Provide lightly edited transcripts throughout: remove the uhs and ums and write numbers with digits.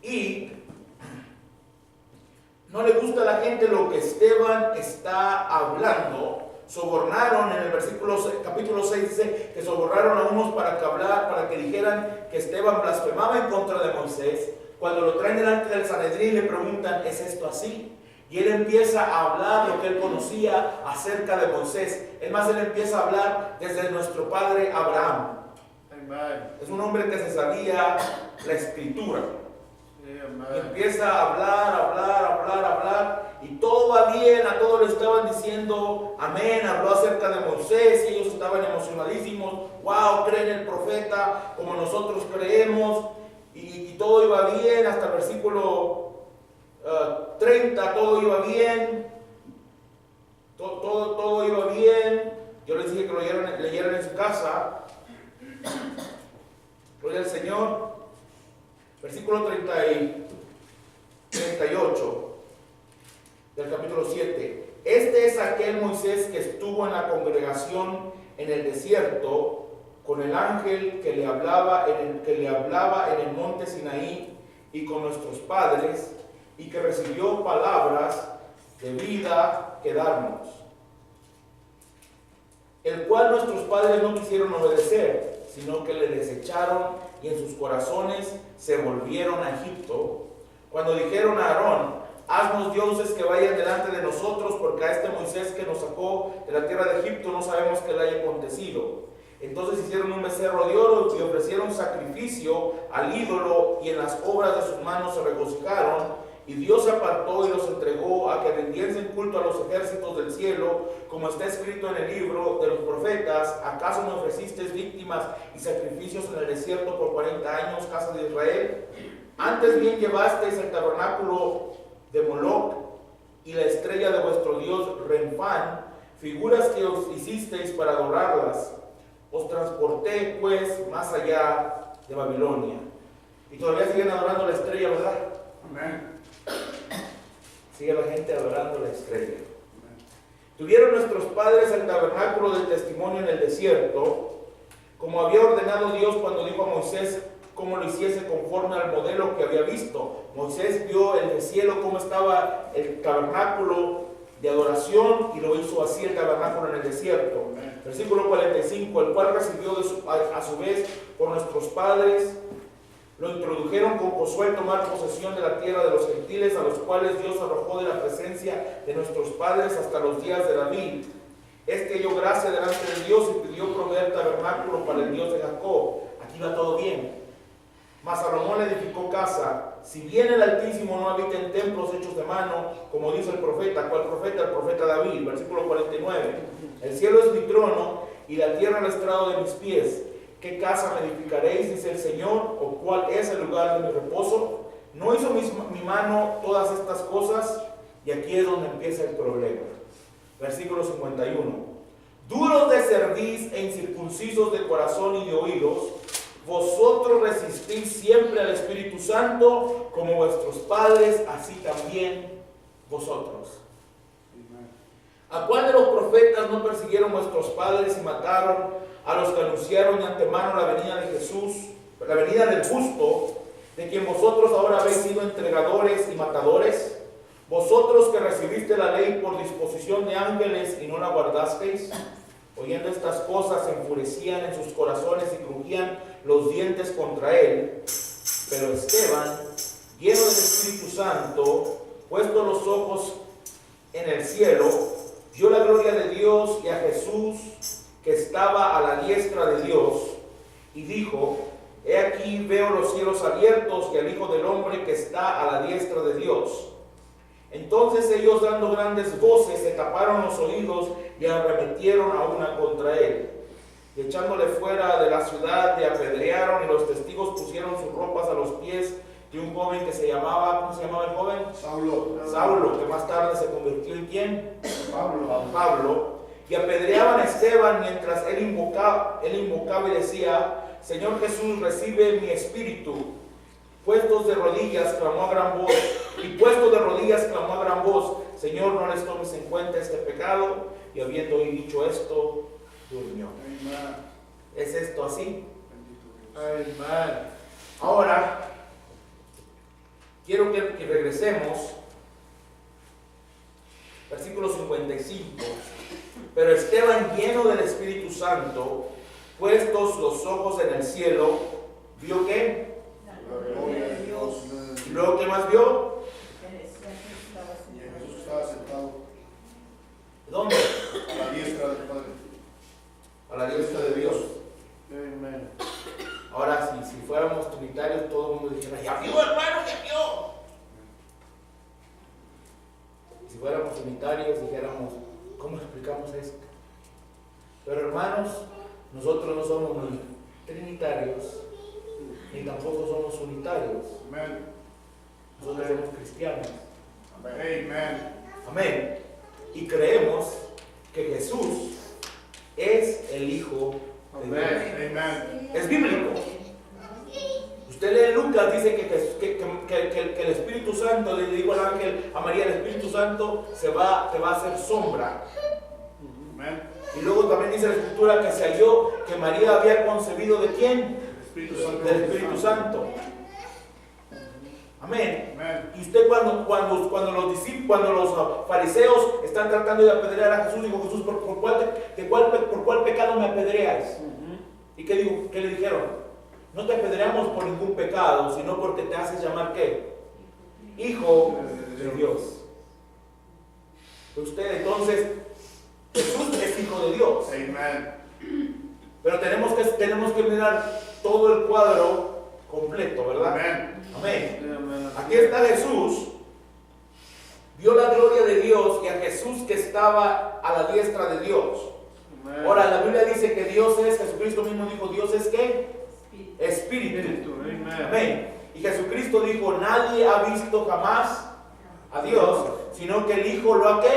Y no le gusta a la gente lo que Esteban está hablando. Sobornaron, en el capítulo 6 dice que sobornaron a unos para que dijeran que Esteban blasfemaba en contra de Moisés. Cuando lo traen delante del Sanedrín le preguntan, ¿es esto así? Y él empieza a hablar lo que él conocía acerca de Moisés. Es más, él empieza a hablar desde nuestro padre Abraham. Amen. Es un hombre que se sabía la escritura. Amen. Y empieza a hablar, y todo va bien, a todos le estaban diciendo amén, habló acerca de Moisés, y ellos estaban emocionadísimos, wow, creen en el profeta como nosotros creemos, y todo iba bien, hasta el versículo 30, todo iba bien, todo iba bien. Yo les dije que lo leyeran en su casa. Gloria al Señor. Versículo 38 del capítulo 7. Este es aquel Moisés que estuvo en la congregación en el desierto con el ángel que le hablaba en el monte Sinaí y con nuestros padres, y que recibió palabras de vida que darnos, el cual nuestros padres no quisieron obedecer, sino que le desecharon y en sus corazones se volvieron a Egipto, cuando dijeron a Aarón, haznos dioses que vayan delante de nosotros, porque a este Moisés que nos sacó de la tierra de Egipto no sabemos qué le haya acontecido. Entonces hicieron un becerro de oro y ofrecieron sacrificio al ídolo, y en las obras de sus manos se regocijaron. Y Dios se apartó y los entregó a que rindiesen culto a los ejércitos del cielo, como está escrito en el libro de los profetas. ¿Acaso me ofrecisteis víctimas y sacrificios en el desierto por 40 años, casa de Israel? Antes bien llevasteis el tabernáculo de Moloc y la estrella de vuestro dios Renfán, figuras que os hicisteis para adorarlas. Os transporté pues más allá de Babilonia. Y todavía siguen adorando la estrella, ¿verdad? Amén. Sigue la gente adorando la estrella. Tuvieron nuestros padres el tabernáculo del testimonio en el desierto, como había ordenado Dios cuando dijo a Moisés cómo lo hiciese conforme al modelo que había visto. Moisés vio en el cielo cómo estaba el tabernáculo de adoración, y lo hizo así el tabernáculo en el desierto. Versículo 45, el cual recibió a su vez por nuestros padres. Lo introdujeron con Josué tomar posesión de la tierra de los gentiles, a los cuales Dios arrojó de la presencia de nuestros padres hasta los días de David. Este halló gracia delante de Dios y pidió proveer tabernáculo para el Dios de Jacob. Aquí va todo bien. Mas Salomón le edificó casa. Si bien el Altísimo no habita en templos hechos de mano, como dice el profeta. ¿Cuál profeta? El profeta David. Versículo 49. El cielo es mi trono y la tierra el estrado de mis pies. ¿Qué casa me edificaréis, dice el Señor? ¿O cuál es el lugar de mi reposo? ¿No hizo mi mano todas estas cosas? Y aquí es donde empieza el problema. Versículo 51. Duros de cerviz e incircuncisos de corazón y de oídos, vosotros resistís siempre al Espíritu Santo, como vuestros padres, así también vosotros. ¿A cuál de los profetas no persiguieron vuestros padres y mataron a los que anunciaron de antemano la venida de Jesús, la venida del justo, de quien vosotros ahora habéis sido entregadores y matadores? Vosotros que recibiste la ley por disposición de ángeles y no la guardasteis. Oyendo estas cosas se enfurecían en sus corazones y crujían los dientes contra él. Pero Esteban, lleno del Espíritu Santo, puesto los ojos en el cielo, vio la gloria de Dios y a Jesús que estaba a la diestra de Dios, y dijo: he aquí veo los cielos abiertos y al Hijo del Hombre que está a la diestra de Dios. Entonces ellos, dando grandes voces, se taparon los oídos y arremetieron a una contra él. Y echándole fuera de la ciudad, le apedrearon, y los testigos pusieron sus ropas a los pies de un joven que se llamaba, ¿cómo se llamaba el joven? Saulo, que más tarde se convirtió en ¿quién? Pablo. Y apedreaban a Esteban mientras él invocaba y decía: Señor Jesús, recibe mi espíritu. Puestos de rodillas, clamó a gran voz, Señor, no les tomes en cuenta este pecado. Y habiendo dicho esto, durmió. Amen. ¿Es esto así? Amen. Ahora, quiero que regresemos. Versículo 55. Pero Esteban, lleno del Espíritu Santo, puestos los ojos en el cielo, ¿vio qué? La gloria de Dios. ¿Y luego qué más vio? Y Jesús estaba sentado ¿Dónde? a la diestra del Padre. A la diestra de Dios. Amen. Ahora, si fuéramos trinitarios, todo el mundo dijera, ¡ya vio, hermano, ya vio! Si fuéramos trinitarios, dijéramos, ¿cómo explicamos esto? Pero hermanos, nosotros no somos ni trinitarios, ni tampoco somos unitarios. Amén. Nosotros somos cristianos. Amén. Amén. Y creemos que Jesús es el Hijo de Dios. Amén. Es bíblico. Usted lee Lucas, dice que el Espíritu Santo, le dijo al ángel a María, el Espíritu Santo te va a hacer sombra. Amén. Y luego también dice la Escritura que se halló que María había concebido ¿de quién? Espíritu Santo. Del Espíritu Santo. Amén. Amén. Y usted cuando los discípulos, cuando los fariseos están tratando de apedrear a Jesús, dijo Jesús, ¿por cuál pecado me apedreáis? ¿Y qué le dijeron? No te apedreamos por ningún pecado, sino porque te haces llamar ¿qué? Hijo de Dios. Usted entonces, Jesús es Hijo de Dios. Amén. Pero tenemos que mirar todo el cuadro completo, ¿verdad? Amén. Amén. Aquí está Jesús, vio la gloria de Dios y a Jesús que estaba a la diestra de Dios. Ahora, la Biblia dice que Dios es, Jesucristo mismo dijo, Dios es ¿qué? Espíritu. Amén. Y Jesucristo dijo, nadie ha visto jamás a Dios, sino que el Hijo lo ha ¿qué?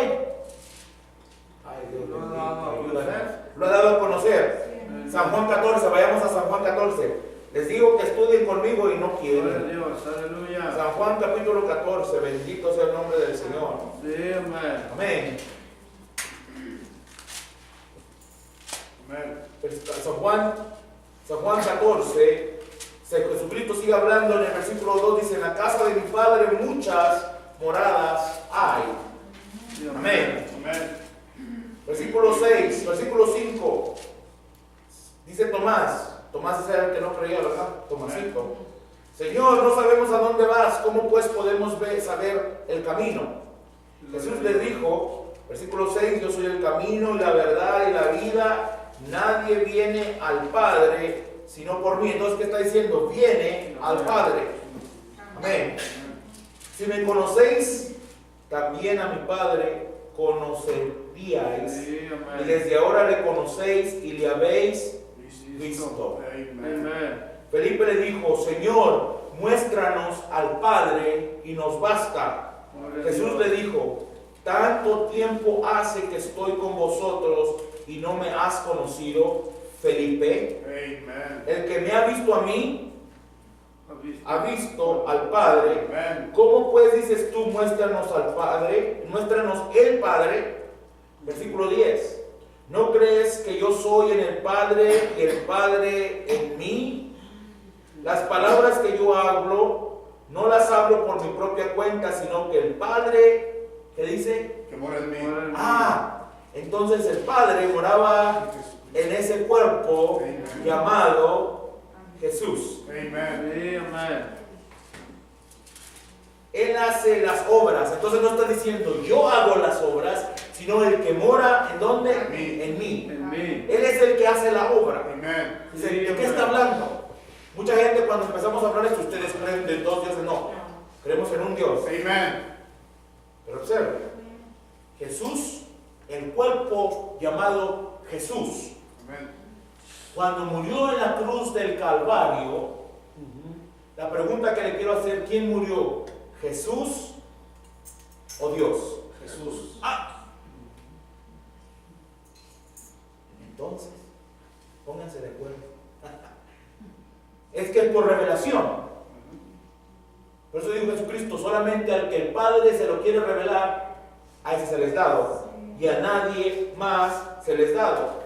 Ay, Dios bendito, ayúdanos. Lo ha dado a conocer. San Juan 14, vayamos a San Juan 14. Les digo que estudien conmigo y no Gloria a quieren. Dios, aleluya. San Juan capítulo 14, bendito sea el nombre del Señor. Sí, amén. Amén. Amén. San Juan 14, Jesucristo sigue hablando en el versículo 2, dice, en la casa de mi Padre muchas moradas hay. Sí, Amén. Amén. Versículo 6, versículo 5, dice Tomás es el que no creía, ¿verdad? Tomasito. Señor, no sabemos a dónde vas, ¿cómo pues podemos saber el camino? Jesús le dijo, versículo 6, yo soy el camino, la verdad y la vida, nadie viene al Padre sino por mí. Entonces, ¿qué está diciendo? Viene al Padre. Amén. Si me conocéis, también a mi Padre conoceríais. Sí, Y amén. desde ahora le conocéis y le habéis visto. Amén. Felipe le dijo, Señor, muéstranos al Padre y nos basta. Gloria a Jesús Dios. le dijo, tanto tiempo hace que estoy con vosotros y no me has conocido, Felipe. Amén. El que me ha visto a mí, ha visto al Padre. Amén. ¿Cómo pues dices tú, muéstranos al Padre? Muéstranos el Padre. Versículo 10. ¿No crees que yo soy en el Padre y el Padre en mí? Las palabras que yo hablo, no las hablo por mi propia cuenta, sino que el Padre, ¿qué dice? Que mora en mí. Entonces el Padre moraba en ese cuerpo llamado Jesús. Amén. Sí, amén. Él hace las obras. Entonces no está diciendo yo hago las obras, sino el que mora ¿en dónde? En mí. En mí. En mí. Él es el que hace la obra. Amén. Dice, ¿de qué está hablando? Mucha gente cuando empezamos a hablar esto, ustedes creen de dos dioses. No, creemos en un Dios. Amén. Pero observe, Jesús, el cuerpo llamado Jesús, Amén. cuando murió en la cruz del Calvario, la pregunta que le quiero hacer, ¿quién murió? ¿Jesús o Dios? Jesús. Entonces, pónganse de acuerdo. Es que es por revelación. Por eso dijo Jesucristo, solamente al que el Padre se lo quiere revelar, a ese se les dado, y a nadie más se les dado.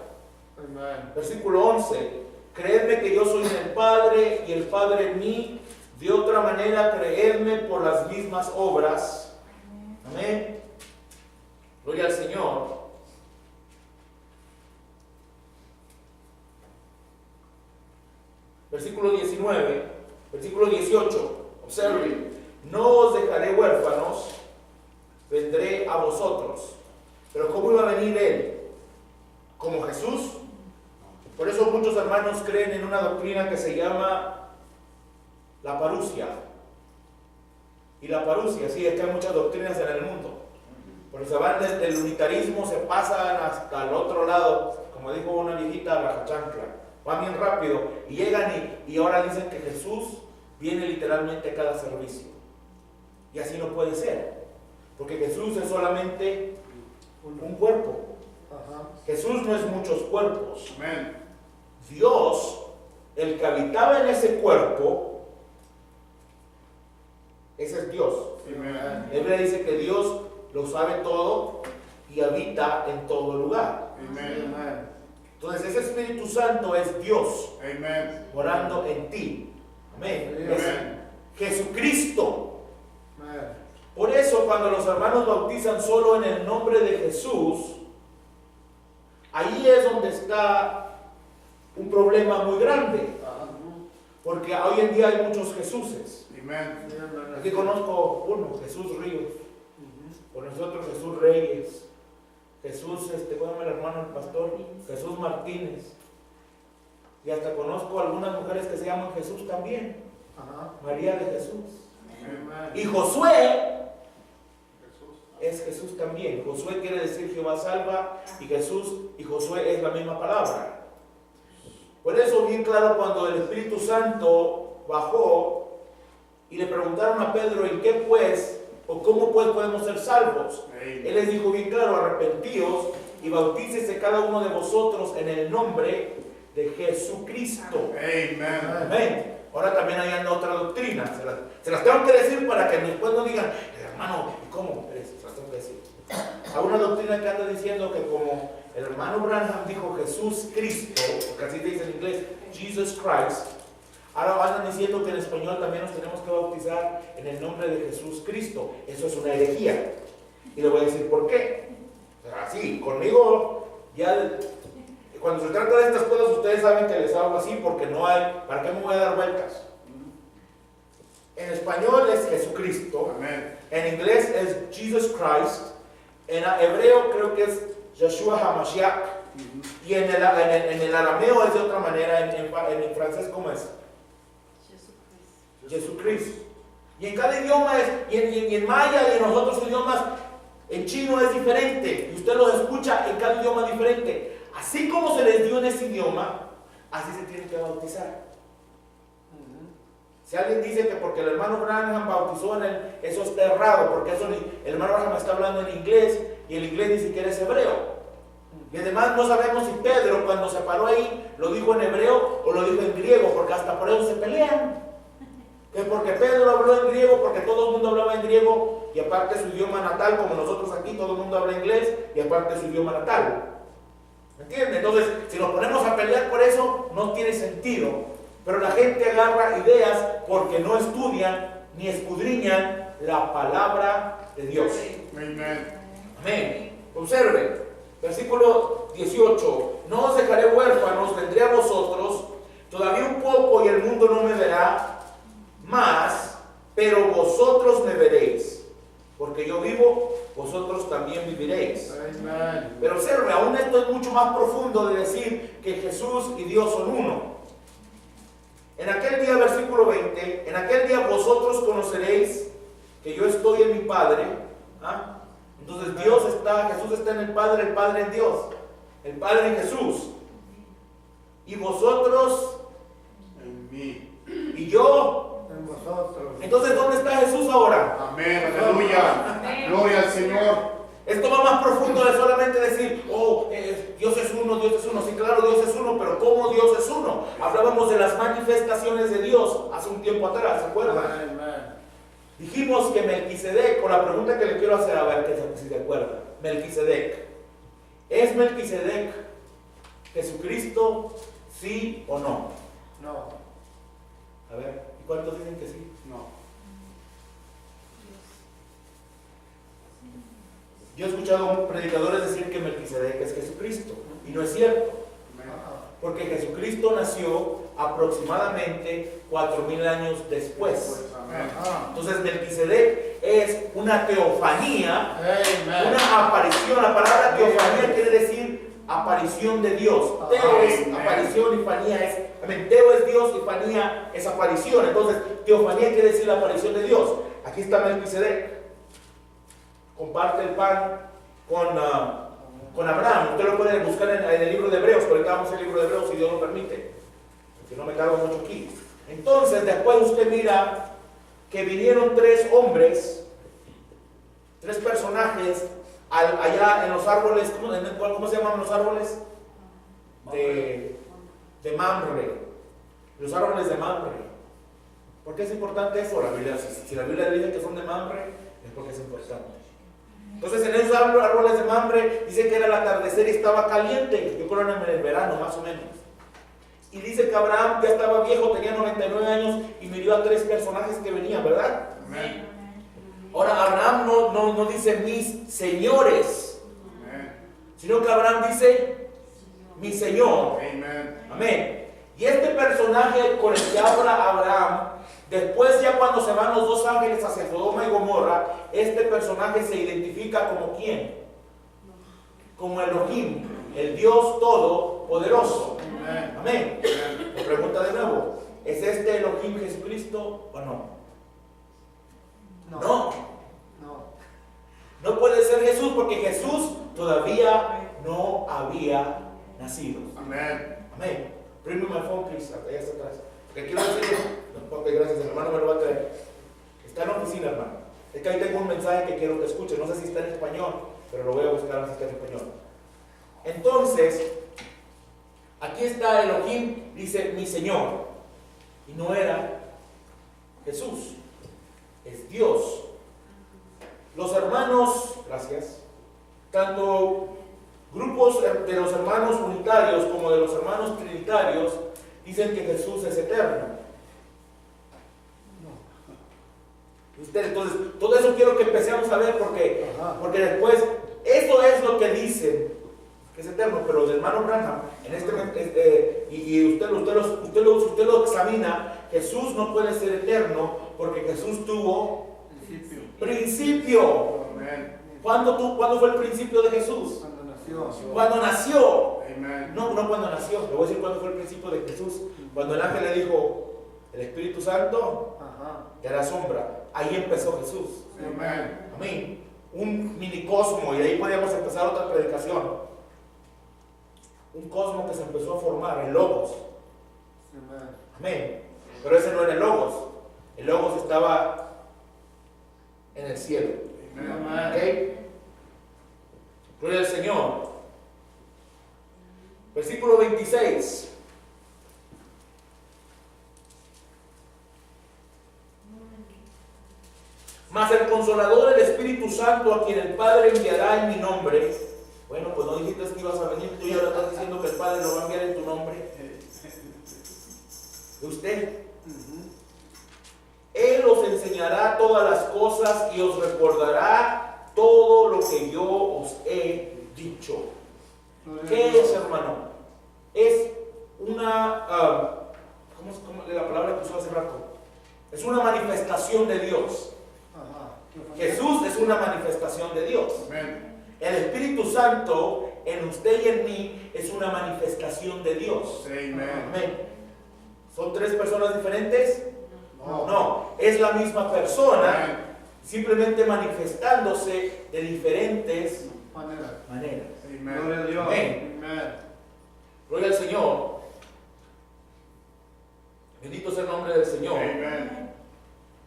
Amén. Versículo 11, creedme que yo soy en el Padre y el Padre en mí, De otra manera, creedme por las mismas obras. Amén. Gloria al Señor. Versículo 19, versículo 18. Observen. No os dejaré huérfanos, vendré a vosotros. Pero ¿cómo iba a venir Él? ¿Como Jesús? Por eso muchos hermanos creen en una doctrina que se llama la parusia. Y la parusia, sí, es que hay muchas doctrinas en el mundo. Pero se van desde el unitarismo, se pasan hasta el otro lado, como dijo una viejita, rajachancla. Van bien rápido y llegan y ahora dicen que Jesús viene literalmente a cada servicio. Y así no puede ser. Porque Jesús es solamente un cuerpo. Jesús no es muchos cuerpos. Amén. Dios, el que habitaba en ese cuerpo, ese es Dios. Amén. La Biblia dice que Dios lo sabe todo y habita en todo lugar. Amén. Entonces ese Espíritu Santo es Dios Amén. morando en ti. Amén. Es Amén. Jesucristo. Por eso cuando los hermanos bautizan solo en el nombre de Jesús, ahí es donde está un problema muy grande. Porque hoy en día hay muchos Jesuses. Amén. Aquí conozco uno, Jesús Ríos. Por nosotros Jesús Reyes. Jesús, ¿cómo se llama el hermano el pastor? Jesús Martínez. Y hasta conozco algunas mujeres que se llaman Jesús también. María de Jesús. Y Josué es Jesús también. Josué quiere decir Jehová salva, y Jesús y Josué es la misma palabra. Por eso bien claro cuando el Espíritu Santo bajó y le preguntaron a Pedro en qué pues o cómo pues podemos ser salvos. Él les dijo bien claro: arrepentíos y bautícese cada uno de vosotros en el nombre de Jesucristo. Amén. Amén. Ahora también hay otra doctrina. Se las tengo que decir para que después no digan, hermano, ¿y cómo? Se las tengo que decir. Hay una doctrina que anda diciendo que como el hermano Branham dijo Jesús Cristo, porque así dice en inglés, Jesus Christ, ahora andan diciendo que en español también nos tenemos que bautizar en el nombre de Jesús Cristo. Eso es una herejía. Y le voy a decir por qué. Así, conmigo ya... Cuando se trata de estas cosas, ustedes saben que les hablo así porque no hay, ¿para qué me voy a dar vueltas? En español es Jesucristo, Amén. en inglés es Jesus Christ, en hebreo creo que es Yeshua HaMashiach, y en el arameo es de otra manera, en francés ¿cómo es? Jesucristo. Y en cada idioma es, y en maya y en los otros idiomas, en chino es diferente, y usted los escucha en cada idioma diferente. Así como se les dio en ese idioma, así se tiene que bautizar. Si alguien dice que porque el hermano Branham bautizó eso está errado, porque el hermano Branham está hablando en inglés y el inglés ni siquiera es hebreo. Y además no sabemos si Pedro cuando se paró ahí lo dijo en hebreo o lo dijo en griego, porque hasta por eso se pelean. Que porque Pedro habló en griego, porque todo el mundo hablaba en griego y aparte su idioma natal, como nosotros aquí todo el mundo habla inglés y aparte su idioma natal. ¿Me entienden? Entonces, si nos ponemos a pelear por eso, no tiene sentido. Pero la gente agarra ideas porque no estudian ni escudriñan la palabra de Dios. Amén. Amén. Observen, versículo 18. No os dejaré huérfanos, vendré a vosotros. Todavía un poco y el mundo no me verá más, pero vosotros me veréis. Porque yo vivo, vosotros también viviréis. Amén. Pero observe, aún esto es mucho más profundo de decir que Jesús y Dios son uno. En aquel día, versículo 20, en aquel día vosotros conoceréis que yo estoy en mi Padre. ¿Ah? Entonces Jesús está en el Padre en Dios, el Padre en Jesús. Y vosotros En mí. y yo. En vosotros. Entonces, ¿dónde está Jesús ahora? Amén. Aleluya. Gloria al Señor. Esto va más profundo de solamente decir, Dios es uno, Dios es uno. Sí, claro, Dios es uno, pero ¿cómo Dios es uno? Hablábamos de las manifestaciones de Dios hace un tiempo atrás, ¿se acuerdan? Amén. Dijimos que Melquisedec, con la pregunta que le quiero hacer, a ver si se acuerdan. Melquisedec. ¿Es Melquisedec Jesucristo, sí o no? No. A ver, cuántos dicen que sí? No. Yo he escuchado predicadores decir que Melquisedec es Jesucristo, y no es cierto, porque Jesucristo nació aproximadamente 4000 años después. Entonces Melquisedec es una teofanía, una aparición. La palabra teofanía quiere decir aparición de Dios. Teo es aparición y fanía es, Teo es Dios y fanía es aparición. Entonces teofanía quiere decir la aparición de Dios. Aquí está Melquisedec. Comparte el pan con Abraham. Usted lo puede buscar en el libro de Hebreos, pero estamos en el libro de Hebreos si Dios lo permite, porque no me cargo mucho aquí. Entonces después usted mira que vinieron 3 hombres, 3 personajes allá en los árboles. ¿Cómo se llaman los árboles? De Mamre. Los árboles de Mamre. ¿Por qué es importante eso? La Biblia, si la Biblia dice que son de Mamre, es porque es importante. Entonces en esos árboles de Mamre dice que era el atardecer y estaba caliente. Yo creo en el verano más o menos. Y dice que Abraham ya estaba viejo, tenía 99 años y miró a 3 personajes que venían, ¿verdad? Amén. Ahora Abraham no dice mis señores, sino que Abraham dice mi Señor. Amén. Y este personaje con el que habla Abraham, después ya cuando se van los 2 ángeles hacia Sodoma y Gomorra, este personaje se identifica como ¿quién? Como Elohim, el Dios Todopoderoso. Amén. Me pregunta de nuevo, ¿es este Elohim Jesucristo o no? No. No puede ser Jesús porque Jesús todavía no había nacido. Amén. Amén. Bring me my phone, please. Allá está atrás. Te quiero decir, no, gracias, el hermano me lo va a traer. Está en la oficina, hermano. Es que ahí tengo un mensaje que quiero que escuche. No sé si está en español, pero lo voy a buscar si está en español. Entonces, aquí está Elohim, dice mi Señor. Y no era Jesús, es Dios. Los hermanos, gracias, tanto grupos de los hermanos unitarios como de los hermanos trinitarios dicen que Jesús es eterno. Entonces, todo eso quiero que empecemos a ver porque después, eso es lo que dicen, que es eterno, pero el hermano Branham, y usted lo examina, Jesús no puede ser eterno porque Jesús tuvo principio. ¿Cuándo fue el principio de Jesús? Cuando nació. No cuando nació. Le voy a decir cuándo fue el principio de Jesús. Cuando el ángel le dijo, el Espíritu Santo te hará sombra. Ahí empezó Jesús. Amén. Un minicosmo, y de ahí podíamos empezar otra predicación. Un cosmo que se empezó a formar, el Logos. Amén. Pero ese no era el Logos. El Logos estaba en el cielo. ¿Okay? Gloria al Señor. Versículo 26. Mas el Consolador, el Espíritu Santo, a quien el Padre enviará en mi nombre. Bueno, pues no dijiste que ibas a venir, tú ya ahora estás diciendo que el Padre lo va a enviar en tu nombre. ¿De usted? Él os enseñará todas las cosas y os recordará todo lo que yo os he dicho. ¿Qué es, hermano? Es una, ¿cómo es la palabra que usó hace rato? Es una manifestación de Dios. Jesús es una manifestación de Dios. El Espíritu Santo en usted y en mí es una manifestación de Dios. Amén. ¿Son 3 personas diferentes? No, es la misma persona, simplemente manifestándose de diferentes maneras. Gloria a Dios. Amén. Gloria al Señor. Bendito sea el nombre del Señor.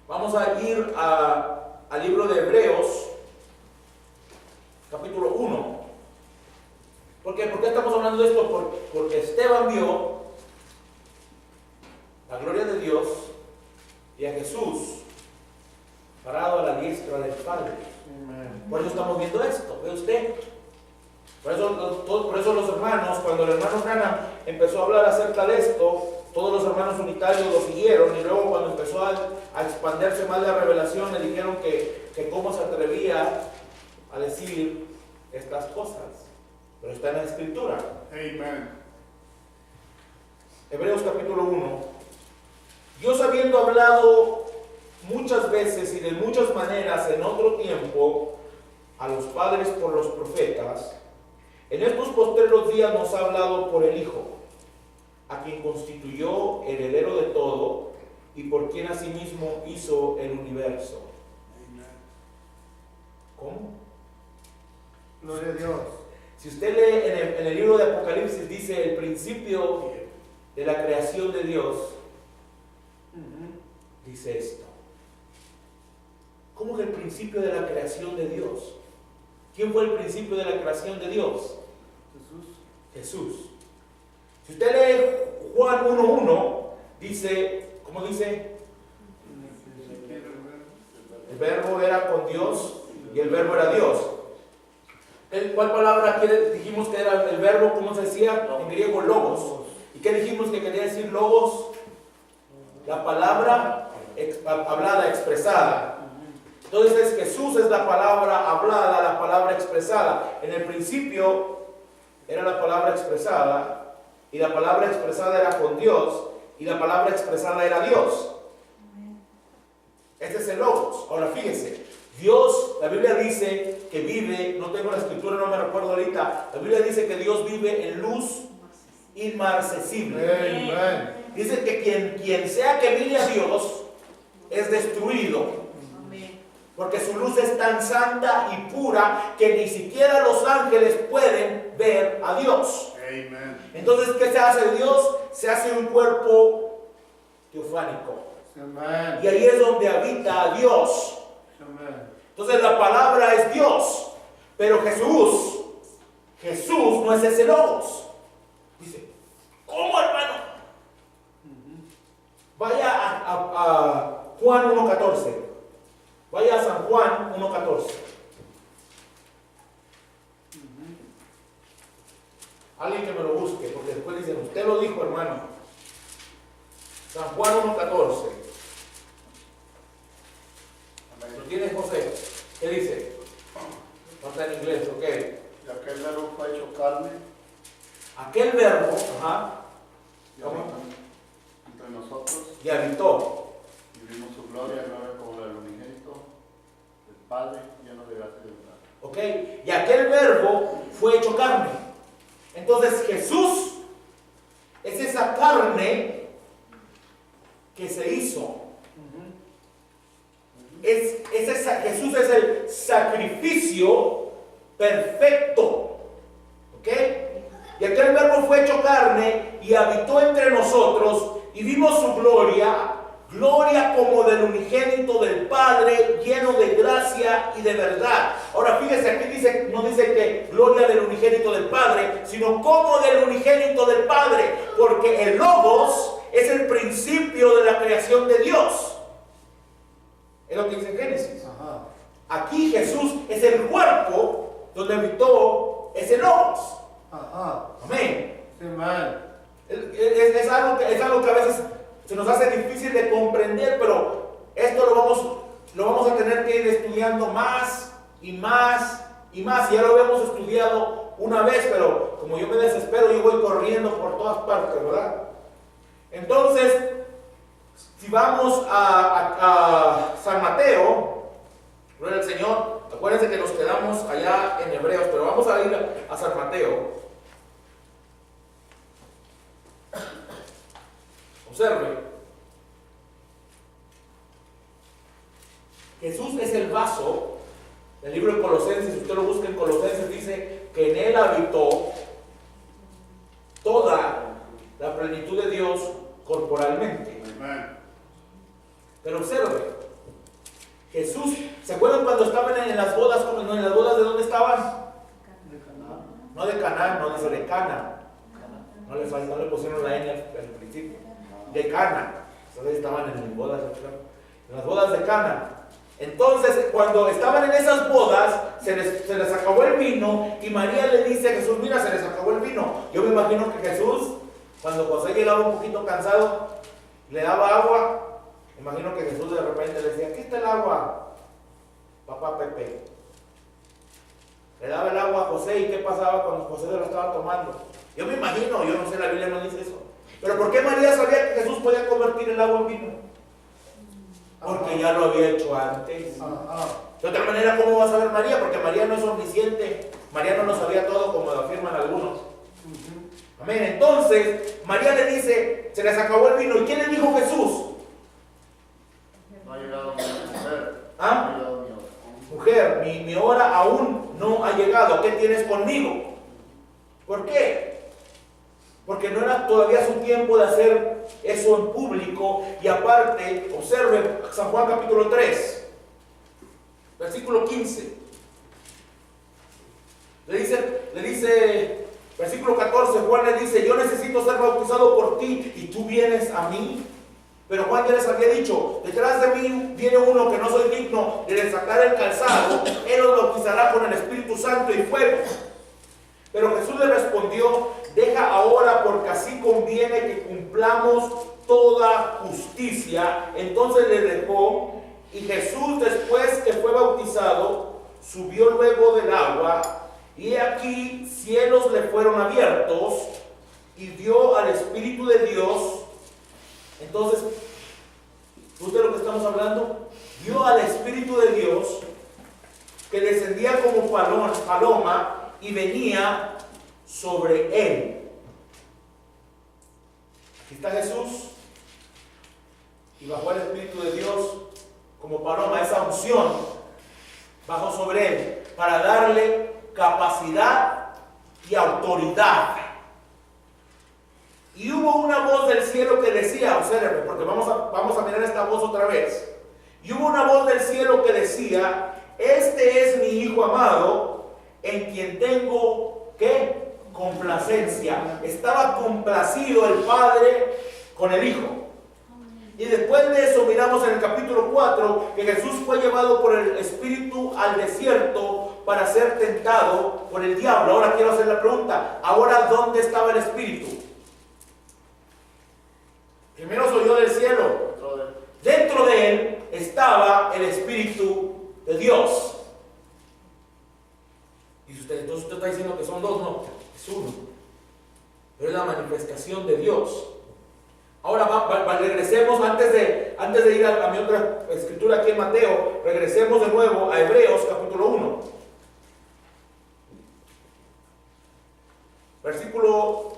Vamos a ir al libro de Hebreos, capítulo 1. ¿Por qué estamos hablando de esto? Porque Esteban vio la gloria de Dios y a Jesús parado a la diestra del Padre. Por eso estamos viendo esto, ¿ve usted? Por eso los hermanos, cuando el hermano Branham empezó a hablar acerca de esto, todos los hermanos unitarios lo siguieron, y luego cuando empezó a expandirse más la revelación, le dijeron que cómo se atrevía a decir estas cosas. Pero está en la Escritura. Amen. Hebreos capítulo 1. Dios, habiendo hablado muchas veces y de muchas maneras en otro tiempo a los padres por los profetas, en estos postreros días nos ha hablado por el Hijo, a quien constituyó heredero de todo y por quien asimismo hizo el universo. ¿Cómo? Gloria a Dios. Si usted lee en el libro de Apocalipsis, dice el principio de la creación de Dios, dice esto. ¿Cómo que el principio de la creación de Dios? ¿Quién fue el principio de la creación de Dios? Jesús. Si usted lee Juan 1:1, dice, ¿cómo dice? El verbo era con Dios y el verbo era Dios. ¿Cuál palabra dijimos que era el verbo? ¿Cómo se decía? En griego, logos. ¿Y qué dijimos que quería decir logos? La palabra hablada, expresada. Entonces Jesús es la palabra hablada, la palabra expresada. En el principio era la palabra expresada, y la palabra expresada era con Dios, y la palabra expresada era Dios. Este es el logos. Ahora fíjese, Dios, la Biblia dice que vive, no tengo la escritura, no me recuerdo ahorita, la Biblia dice que Dios vive en luz inmarcesible. Amen. Dice que quien sea que mire a Dios es destruido. Porque su luz es tan santa y pura que ni siquiera los ángeles pueden ver a Dios. Amen. Entonces, ¿qué se hace Dios? Se hace un cuerpo teofánico. Amen. Y ahí es donde habita a Dios. Entonces la palabra es Dios. Pero Jesús no es ese logos. Dice, ¿cómo, hermano? Vaya a Juan 1:14. Vaya a San Juan 1:14. Alguien que me lo busque, porque después dicen, usted lo dijo, hermano. San Juan 1:14. ¿Lo tiene, José? ¿Qué dice? No está en inglés, ok. Y aquel verbo fue hecho carne. Aquel verbo, ajá, Y habitó entre nosotros. y habitó. Y vimos su gloria, gloria como la del unigénito del Padre, lleno de gracia y de verdad. Ok, y aquel verbo fue hecho carne. Entonces Jesús es esa carne que se hizo. Jesús es el sacrificio perfecto. ¿Ok? Y aquel verbo fue hecho carne y habitó entre nosotros y vimos su gloria, gloria como del unigénito del Padre, lleno de gracia y de verdad. Ahora fíjese, aquí dice, no dice que gloria del unigénito del Padre, sino como del unigénito del Padre, porque el Logos es el principio de la creación de Dios. Es lo que dice Génesis. Ajá. Aquí Jesús es el cuerpo donde habitó ese Logos. Ajá. Amén. Amen. Es algo que a veces se nos hace difícil de comprender, pero esto lo vamos a tener que ir estudiando más y más y más. Ya lo habíamos estudiado una vez, pero como yo me desespero, yo voy corriendo por todas partes, ¿verdad? Entonces, si vamos a San Mateo, gloria al Señor, acuérdense que nos quedamos allá en Hebreos, pero vamos a ir a San Mateo. Observe, Jesús es el vaso. El libro de Colosenses, si usted lo busca en Colosenses, dice que en él habitó toda la plenitud de Dios corporalmente. Amen. Pero observe, Jesús, ¿se acuerdan cuando estaban en las bodas? ¿No? ¿En las bodas de dónde estaban? De Canaán. No de Canaán, no dice de Cana. No le pusieron la N al principio. De Cana. Entonces estaban en las bodas, en las bodas de Cana. Entonces, cuando estaban en esas bodas, se les acabó el vino y María le dice a Jesús, mira, se les acabó el vino. Yo me imagino que Jesús Cuando José llegaba un poquito cansado, le daba agua. Imagino que Jesús de repente le decía, aquí está el agua, papá Pepe. Le daba el agua a José, y ¿qué pasaba cuando José se lo estaba tomando? Yo me imagino, yo no sé, la Biblia no dice eso. Pero ¿por qué María sabía que Jesús podía convertir el agua en vino? Porque ya lo había hecho antes. De otra manera, ¿cómo va a saber María? Porque María no es omnisciente. María no lo sabía todo, como lo afirman algunos. Amén. Entonces, María le dice, se les acabó el vino. ¿Y quién le dijo Jesús? No ha llegado mi mujer. ¿Ah? No ha llegado mi hora. Mujer, mi hora aún no ha llegado. ¿Qué tienes conmigo? ¿Por qué? Porque no era todavía su tiempo de hacer eso en público. Y aparte, observe San Juan capítulo 3, versículo 15. Le dice, versículo 14, Juan le dice, yo necesito ser bautizado por ti y tú vienes a mí. Pero Juan ya les había dicho, detrás de mí viene uno que no soy digno de desatar el calzado, él los bautizará con el Espíritu Santo y fuego. Pero Jesús le respondió, deja ahora porque así conviene que cumplamos toda justicia. Entonces le dejó, y Jesús, después que fue bautizado, subió luego del agua, y aquí cielos le fueron abiertos y vio al Espíritu de Dios. Entonces, ¿usted lo que estamos hablando? Vio al Espíritu de Dios que descendía como paloma y venía sobre él. Aquí está Jesús y bajó el Espíritu de Dios como paloma. Esa unción bajó sobre él para darle capacidad y autoridad. Y hubo una voz del cielo que decía, observe, porque vamos a mirar esta voz otra vez. Y hubo una voz del cielo que decía, este es mi Hijo amado, en quien tengo, ¿qué? Complacencia. Estaba complacido el Padre con el Hijo. Y después de eso miramos en el capítulo 4 que Jesús fue llevado por el Espíritu al desierto para ser tentado por el diablo. Ahora quiero hacer la pregunta, ¿ahora dónde estaba el Espíritu? Primero oyó del cielo. Dentro de él estaba el Espíritu de Dios. Dice usted, entonces usted está diciendo que son dos, no, es uno. Pero es la manifestación de Dios. Ahora regresemos, antes de ir a mi otra escritura aquí en Mateo, regresemos de nuevo a Hebreos capítulo 1. Versículo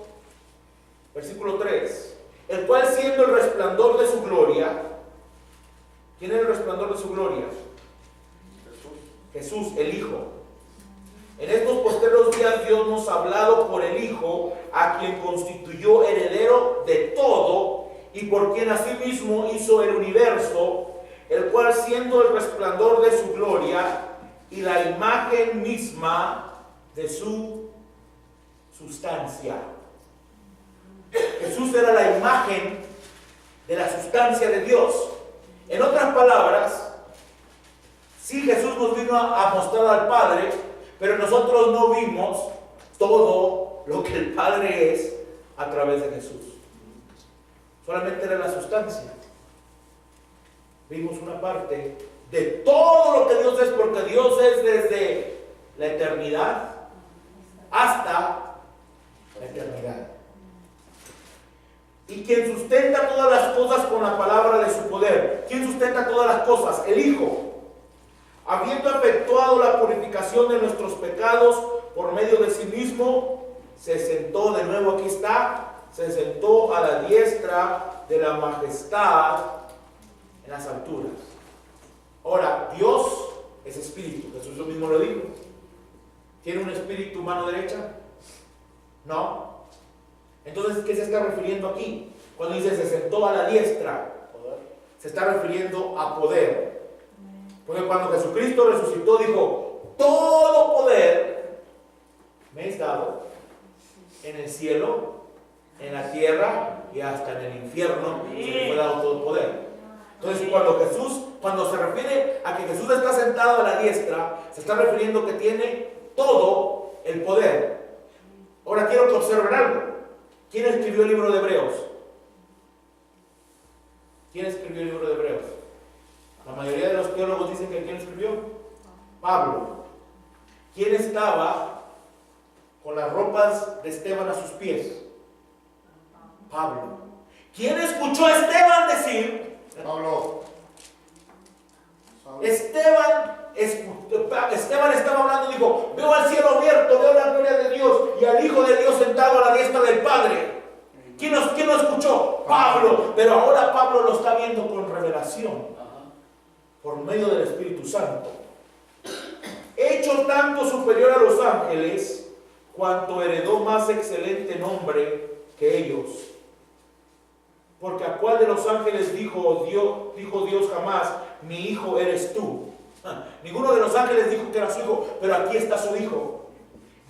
3. El cual siendo el resplandor de su gloria, ¿quién es el resplandor de su gloria? Jesús, el Hijo. En estos posteros días Dios nos ha hablado por el Hijo, a quien constituyó heredero de todo y por quien asimismo hizo el universo, el cual siendo el resplandor de su gloria y la imagen misma de su sustancia. Jesús era la imagen de la sustancia de Dios. En otras palabras, sí, Jesús nos vino a mostrar al Padre, pero nosotros no vimos todo lo que el Padre es a través de Jesús. Solamente era la sustancia. Vimos una parte de todo lo que Dios es, porque Dios es desde la eternidad hasta la eternidad. Y quien sustenta todas las cosas con la palabra de su poder. ¿Quién sustenta todas las cosas? El Hijo. Habiendo efectuado la purificación de nuestros pecados por medio de sí mismo, se sentó, de nuevo aquí está, se sentó a la diestra de la majestad en las alturas. Ahora, Dios es espíritu, Jesús lo mismo lo dijo. ¿Tiene un espíritu mano derecha? No. Entonces, ¿qué se está refiriendo aquí? Cuando dice se sentó a la diestra, se está refiriendo a poder. Porque cuando Jesucristo resucitó dijo, todo poder me es dado en el cielo, en la tierra y hasta en el infierno. Se le fue dado todo poder. Entonces cuando se refiere a que Jesús está sentado a la diestra, se está refiriendo que tiene todo el poder. Ahora quiero que observen algo. ¿Quién escribió el libro de Hebreos? ¿Quién escribió el libro de Hebreos? La mayoría de los teólogos dicen que ¿quién escribió? Pablo. ¿Quién estaba con las ropas de Esteban a sus pies? Pablo. ¿Quién escuchó a Esteban decir? Pablo. Esteban estaba hablando y dijo, veo al cielo abierto, veo la gloria de Dios y al Hijo de Dios sentado a la diestra del Padre. ¿Quién lo escuchó? Pablo. Pero ahora Pablo lo está viendo con revelación, por medio del Espíritu Santo. Hecho tanto superior a los ángeles, cuanto heredó más excelente nombre que ellos. Porque a cuál de los ángeles dijo Dios jamás, mi hijo eres tú. Ninguno de los ángeles dijo que era su hijo, pero aquí está su hijo.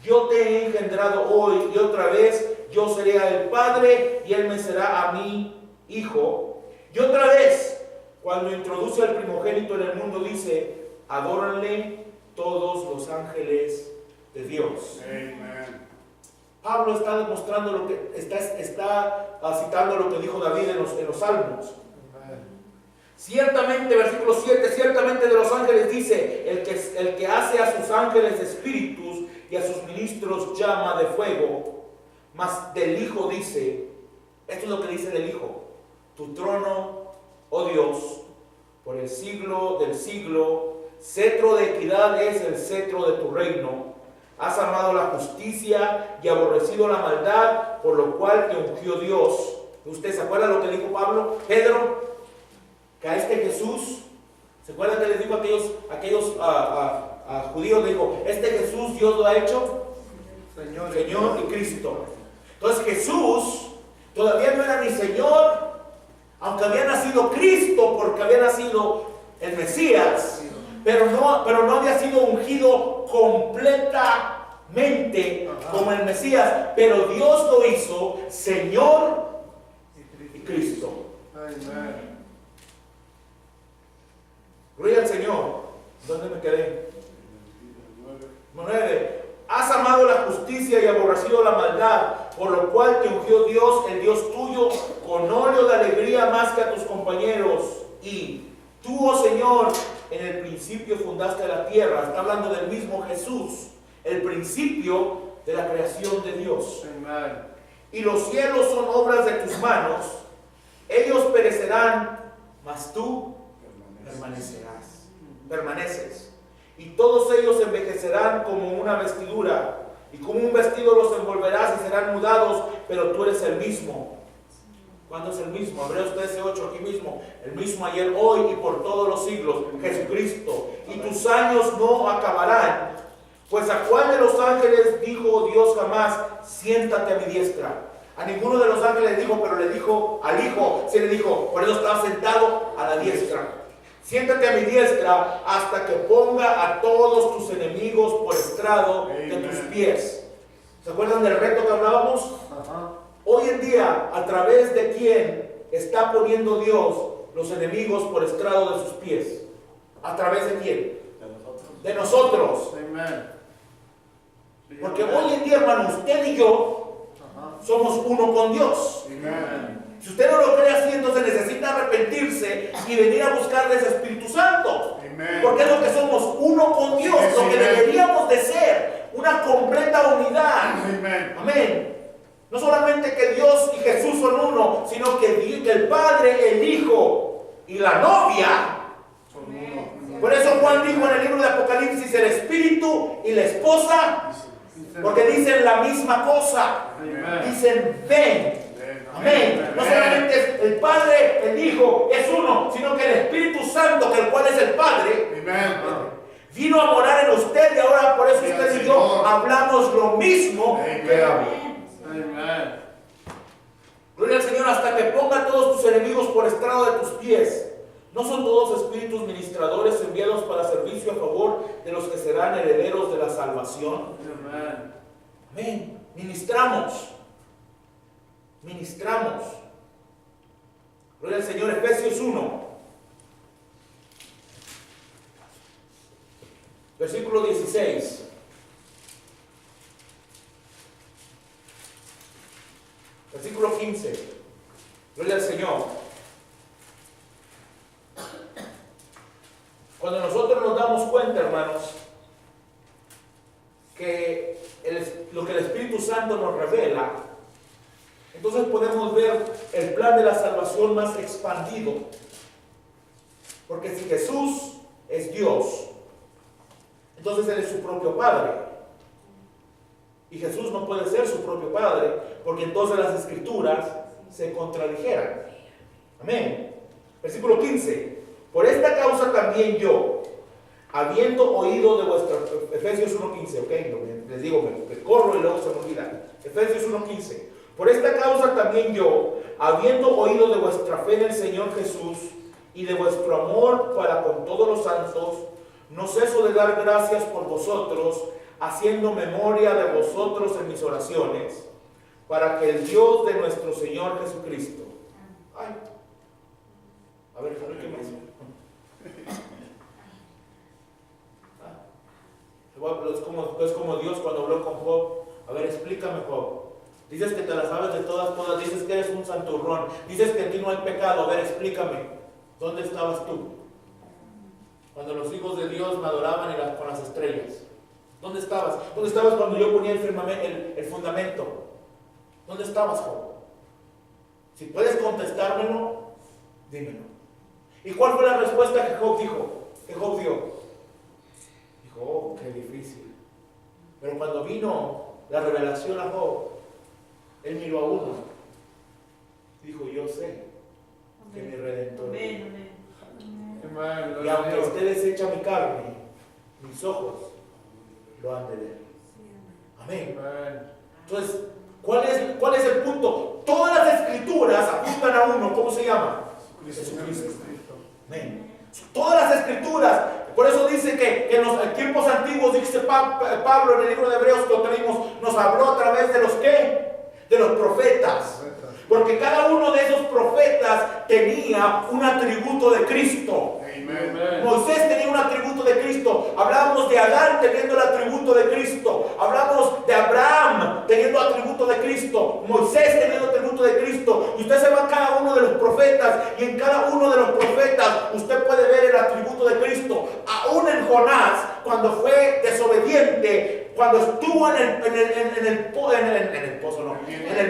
Yo te he engendrado hoy y otra vez yo seré el padre y él me será a mí hijo. Y otra vez, cuando introduce al primogénito en el mundo, dice, adóranle todos los ángeles de Dios. Amen. Pablo está demostrando lo que está citando lo que dijo David en los Salmos. Ciertamente, versículo 7, ciertamente de los ángeles dice, el que hace a sus ángeles espíritus y a sus ministros llama de fuego. Mas del Hijo dice, esto es lo que dice del Hijo, tu trono, oh Dios, por el siglo del siglo, cetro de equidad es el cetro de tu reino. Has amado la justicia y aborrecido la maldad, por lo cual te ungió Dios. ¿Usted se acuerda lo que dijo Pablo? Pedro, que a este Jesús, ¿se acuerdan que les dijo a aquellos judíos? Le dijo, este Jesús Dios lo ha hecho Señor y Cristo. Entonces Jesús todavía no era ni Señor, aunque había nacido Cristo, porque había nacido el Mesías, pero no había sido ungido completamente como el Mesías, pero Dios lo hizo Señor y Cristo. Amen. Gloria al Señor. ¿Dónde me quedé? 9. Has amado la justicia y aborrecido la maldad, por lo cual te ungió Dios, el Dios tuyo, con óleo de alegría más que a tus compañeros. Y tú, oh Señor, en el principio fundaste la tierra. Está hablando del mismo Jesús, el principio de la creación de Dios. Amen. Y los cielos son obras de tus manos. Ellos perecerán, mas tú permaneces. Y todos ellos envejecerán como una vestidura, y como un vestido los envolverás y serán mudados, pero tú eres el mismo. ¿Cuándo es el mismo? Hebreos 13:8, aquí mismo. El mismo ayer, hoy y por todos los siglos, Jesucristo. Y tus años no acabarán. Pues a cuál de los ángeles dijo Dios jamás, siéntate a mi diestra? A ninguno de los ángeles dijo, pero le dijo al Hijo, se le dijo, por eso estaba sentado a la diestra. Siéntate a mi diestra hasta que ponga a todos tus enemigos por estrado de tus pies. ¿Se acuerdan del reto que hablábamos? Hoy en día, ¿a través de quién está poniendo Dios los enemigos por estrado de sus pies? ¿A través de quién? De nosotros. Amen. Porque hoy en día, hermano, usted y yo somos uno con Dios. Amen. Si usted no lo cree así, entonces necesita arrepentirse y venir a buscar de ese Espíritu Santo. Amen. Porque es lo que somos, uno con Dios, lo que deberíamos de ser, una completa unidad. Amen. Amén. No solamente que Dios y Jesús son uno, sino que el Padre, el Hijo y la novia. Por eso Juan dijo en el libro de Apocalipsis, el Espíritu y la esposa, porque dicen la misma cosa. Amen. Dicen ven. Amén. No solamente es el Padre, el Hijo, es uno, sino que el Espíritu Santo, que el cual es el Padre, Amen. vino a morar en usted, y ahora por eso usted y yo hablamos lo mismo que David. Amen. Gloria al Señor, hasta que ponga a todos tus enemigos por estrado de tus pies. ¿No son todos espíritus ministradores enviados para servicio a favor de los que serán herederos de la salvación? Amen. Amén. Ministramos. Gloria al Señor. Efesios 1, versículo 16. nosotros nos damos cuenta, hermanos, que lo que el Espíritu Santo nos revela, entonces podemos ver el plan de la salvación más expandido. Porque si Jesús es Dios, entonces Él es su propio Padre. Y Jesús no puede ser su propio Padre, porque entonces las Escrituras se contradijeran. Amén. Versículo 15. Por esta causa también yo, habiendo oído de vuestra... Efesios 1.15, ok, les digo, me corro y luego se me olvida. Efesios 1.15. Por esta causa también yo, habiendo oído de vuestra fe en el Señor Jesús y de vuestro amor para con todos los santos, no ceso de dar gracias por vosotros, haciendo memoria de vosotros en mis oraciones, para que el Dios de nuestro Señor Jesucristo... Ay, a ver, ¿qué más? Es como Dios cuando habló con Job. A ver, explícame, Job. Dices que te la sabes de todas, dices que eres un santurrón, dices que en ti no hay pecado. A ver, explícame, ¿dónde estabas tú? Cuando los hijos de Dios me adoraban con las estrellas. ¿Dónde estabas? ¿Dónde estabas cuando yo ponía el fundamento? ¿Dónde estabas, Job? Si puedes contestármelo, dímelo. ¿Y cuál fue la respuesta que Job dijo? Que Job dio. Dijo, oh, qué difícil. Pero cuando vino la revelación a Job, él miró a uno. Dijo, yo sé que mi Redentor vive. Y aunque usted desecha mi carne, mis ojos lo han de ver. Amén. Entonces, ¿cuál es el punto? Todas las escrituras apuntan a uno. ¿Cómo se llama? Jesucristo. Amén. Todas las escrituras. Por eso dice que en los tiempos antiguos, dice Pablo en el libro de Hebreos que tenemos, nos habló a través de los ¿qué? De los profetas. Porque cada uno de esos profetas tenía un atributo de Cristo. Amen. Moisés tenía un atributo de Cristo. Hablamos de Adán teniendo el atributo de Cristo. Hablamos de Abraham teniendo el atributo de Cristo. Moisés teniendo el atributo de Cristo. Y usted se va a cada uno de los profetas. Y en cada uno de los profetas usted puede ver el atributo de Cristo. Aún en Jonás, cuando fue desobediente, cuando estuvo en el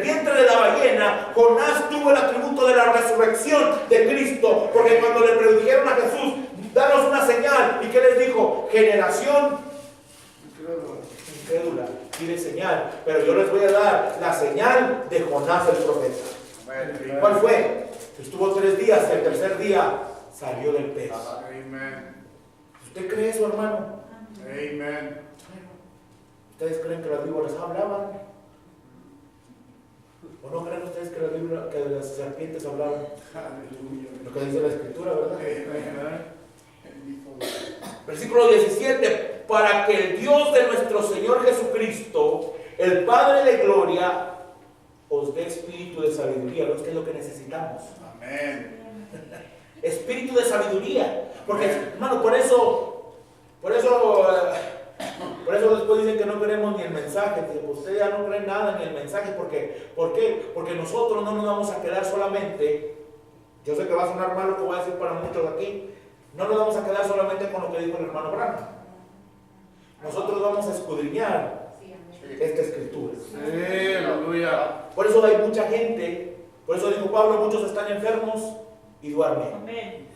vientre de la ballena, Jonás tuvo el atributo de la resurrección de Cristo, porque cuando le predijeron a Jesús, danos una señal, ¿y qué les dijo? Generación incrédula, pide señal, pero yo les voy a dar la señal de Jonás el profeta. ¿Cuál fue? Estuvo 3 días, el tercer día salió del pez. ¿Usted cree eso, hermano? Amén. ¿Ustedes creen que las víboras hablaban? ¿O no creen ustedes que las serpientes hablaban? Lo que dice la Escritura, ¿verdad? Versículo 17. Para que el Dios de nuestro Señor Jesucristo, el Padre de gloria, os dé espíritu de sabiduría. ¿No es que es lo que necesitamos? Amén. Espíritu de sabiduría. Porque, hermano, por eso después dicen que no creemos ni el mensaje. Pues usted ya no cree nada ni el mensaje. ¿Por qué? Porque nosotros no nos vamos a quedar solamente. Yo sé que va a sonar mal lo que voy a decir para muchos aquí. No nos vamos a quedar solamente con lo que dijo el hermano Branham. Nosotros vamos a escudriñar esta escritura. Sí, aleluya. Por eso hay mucha gente. Por eso dijo Pablo, muchos están enfermos y duermen. Amén.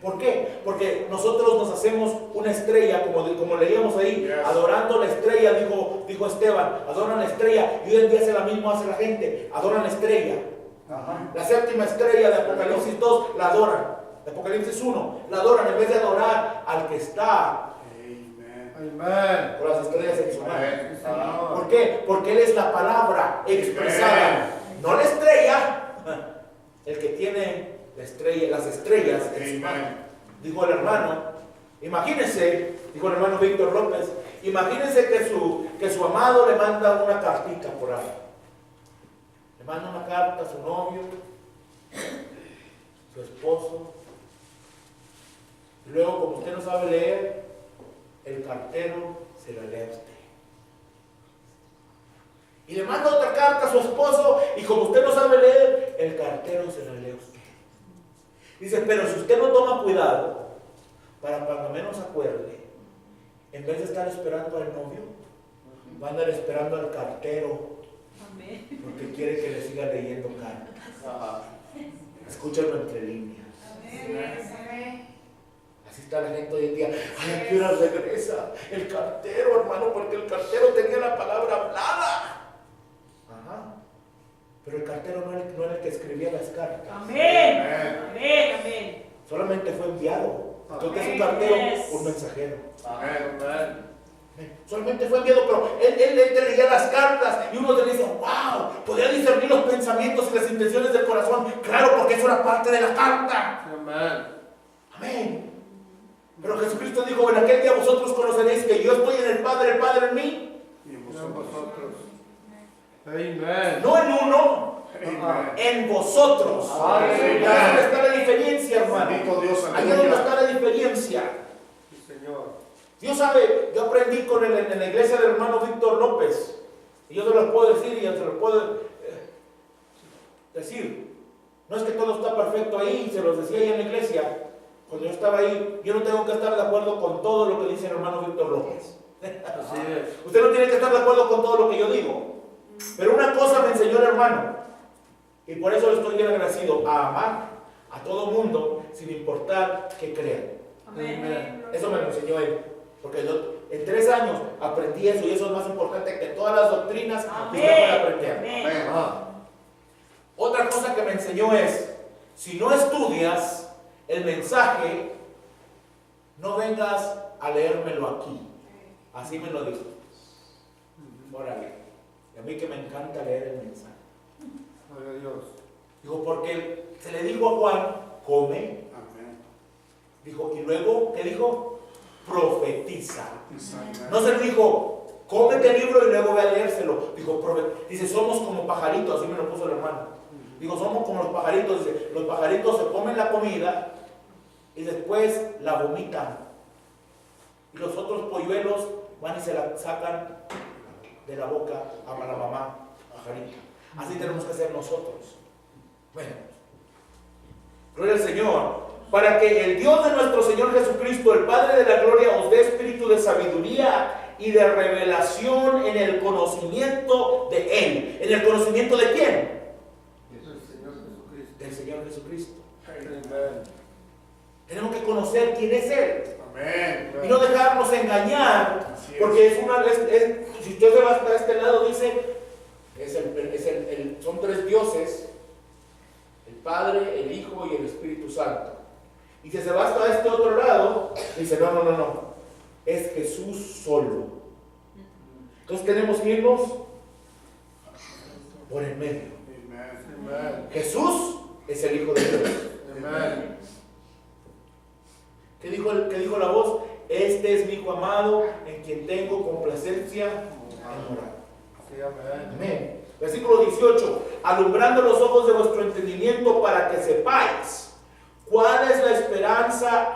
¿Por qué? Porque nosotros nos hacemos una estrella, como leíamos ahí, adorando la estrella, dijo Esteban, adoran la estrella, y hoy en día hace la misma, hace la gente, adoran la estrella. La séptima estrella de Apocalipsis 2 la adoran, de Apocalipsis 1 la adoran, en vez de adorar al que está con las estrellas en su mano. ¿Por qué? Porque Él es la palabra expresada, no la estrella, el que tiene las estrellas en su mano. Dijo el hermano, imagínense, dijo el hermano Víctor López, imagínense que su amado le manda una cartita por ahí. Le manda una carta a su novio, su esposo. Y luego, como usted no sabe leer, el cartero se la lee a usted. Y le manda otra carta a su esposo, y como usted no sabe leer, el cartero se la lee a usted. Dice, pero si usted no toma cuidado, para cuando menos acuerde, en vez de estar esperando al novio, va a andar esperando al cartero, porque quiere que le siga leyendo cartas. Escúchalo entre líneas. Así está la gente hoy en día. Ay, ¿a qué hora regresa el cartero, hermano? Porque el cartero tenía la palabra hablada. Ajá. Pero el cartero no era el que escribía las cartas. Amén. Amén. Amén. Solamente fue enviado. Entonces es un cartero, un mensajero. Amén. Solamente fue enviado, pero él te leía las cartas y uno te dice, wow, podía discernir los pensamientos y las intenciones del corazón. Claro, porque eso era parte de la carta. Amén. Amén. Pero Jesucristo dijo, en aquel día vosotros conoceréis que yo estoy en el Padre en mí. Y vosotros. Amén. No en uno, Amén. en vosotros. Amén. Ahí es donde está la diferencia, hermano. Bendito Dios, Ahí es donde aleluya. está la diferencia. Sí, Señor. Dios sabe, yo aprendí en la iglesia del hermano Víctor López. Y yo se lo puedo decir y yo se lo puedo decir. No es que todo está perfecto ahí, se los decía ahí en la iglesia. Cuando yo estaba ahí, yo no tengo que estar de acuerdo con todo lo que dice el hermano Víctor López. Así es. Usted no tiene que estar de acuerdo con todo lo que yo digo. Pero una cosa me enseñó el hermano, y por eso le estoy bien agradecido, a amar a todo mundo sin importar qué crean. Amén. Eso me lo enseñó él. Porque yo en 3 años aprendí eso, y eso es más importante que todas las doctrinas que usted puede aprender. Amén. Otra cosa que me enseñó es, si no estudias el mensaje, no vengas a leérmelo aquí. Así me lo dijo. Órale. Y a mí que me encanta leer el mensaje. Gloria a Dios. Dijo, porque se le dijo a Juan, come. Amén. Dijo, y luego, ¿qué dijo? Profetiza. Amén. No se le dijo, cómete el libro y luego ve a leérselo. Dijo, dice, somos como pajaritos, así me lo puso el hermano. Digo, somos como los pajaritos. Dice, los pajaritos se comen la comida y después la vomitan. Y los otros polluelos van y se la sacan de la boca a la mamá pajarita. Así tenemos que hacer nosotros. Bueno, gloria al Señor. Para que el Dios de nuestro Señor Jesucristo, el Padre de la gloria, os dé espíritu de sabiduría y de revelación en el conocimiento de Él. ¿En el conocimiento de quién? Del Señor Jesucristo. Del Señor Jesucristo. Amén. Tenemos que conocer quién es Él. Amén. Y no dejarnos engañar. Así es. Porque si usted se va hasta este lado, dice, son 3 dioses. El Padre, el Hijo y el Espíritu Santo. Y si se va hasta este otro lado, dice, no. Es Jesús solo. Entonces tenemos que irnos por el medio. Amén. Jesús es el Hijo de Dios. Amén. ¿Qué dijo la voz? Este es mi Hijo amado, en quien tengo complacencia en orar. Sí, amén. Amén. Versículo 18. Alumbrando los ojos de vuestro entendimiento para que sepáis cuál es la esperanza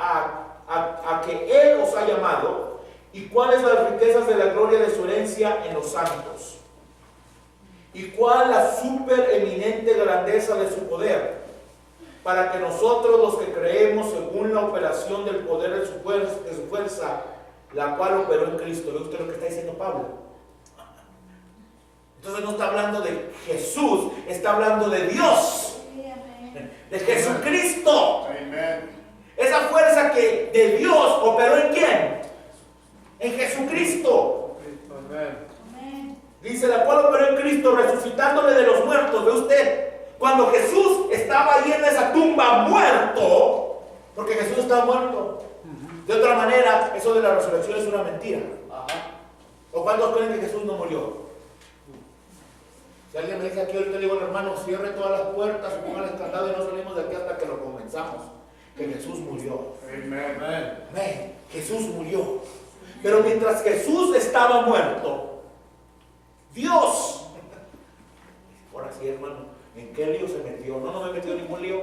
a que Él os ha llamado y cuáles las riquezas de la gloria de su herencia en los santos y cuál la supereminente grandeza de su poder, para que nosotros los que creemos según la operación del poder de su fuerza, la cual operó en Cristo. ¿Ve usted lo que está diciendo Pablo? Entonces no está hablando de Jesús, está hablando de Dios, de Jesucristo. Amén. Esa fuerza que de Dios operó en quién? En Jesucristo. Amén. Dice, la cual operó en Cristo, resucitándole de los muertos. ¿Ve usted? Cuando Jesús estaba ahí en esa tumba muerto, porque Jesús estaba muerto. De otra manera, eso de la resurrección es una mentira. ¿O cuántos creen que Jesús no murió? Si alguien me dice aquí, ahorita le digo al hermano, cierre todas las puertas, pongan el candado y no salimos de aquí hasta que lo comenzamos. Que Jesús murió. Amén. Amén. Jesús murió. Pero mientras Jesús estaba muerto, Dios, ahora sí, hermano, ¿en qué lío se metió? No me metió en ningún lío.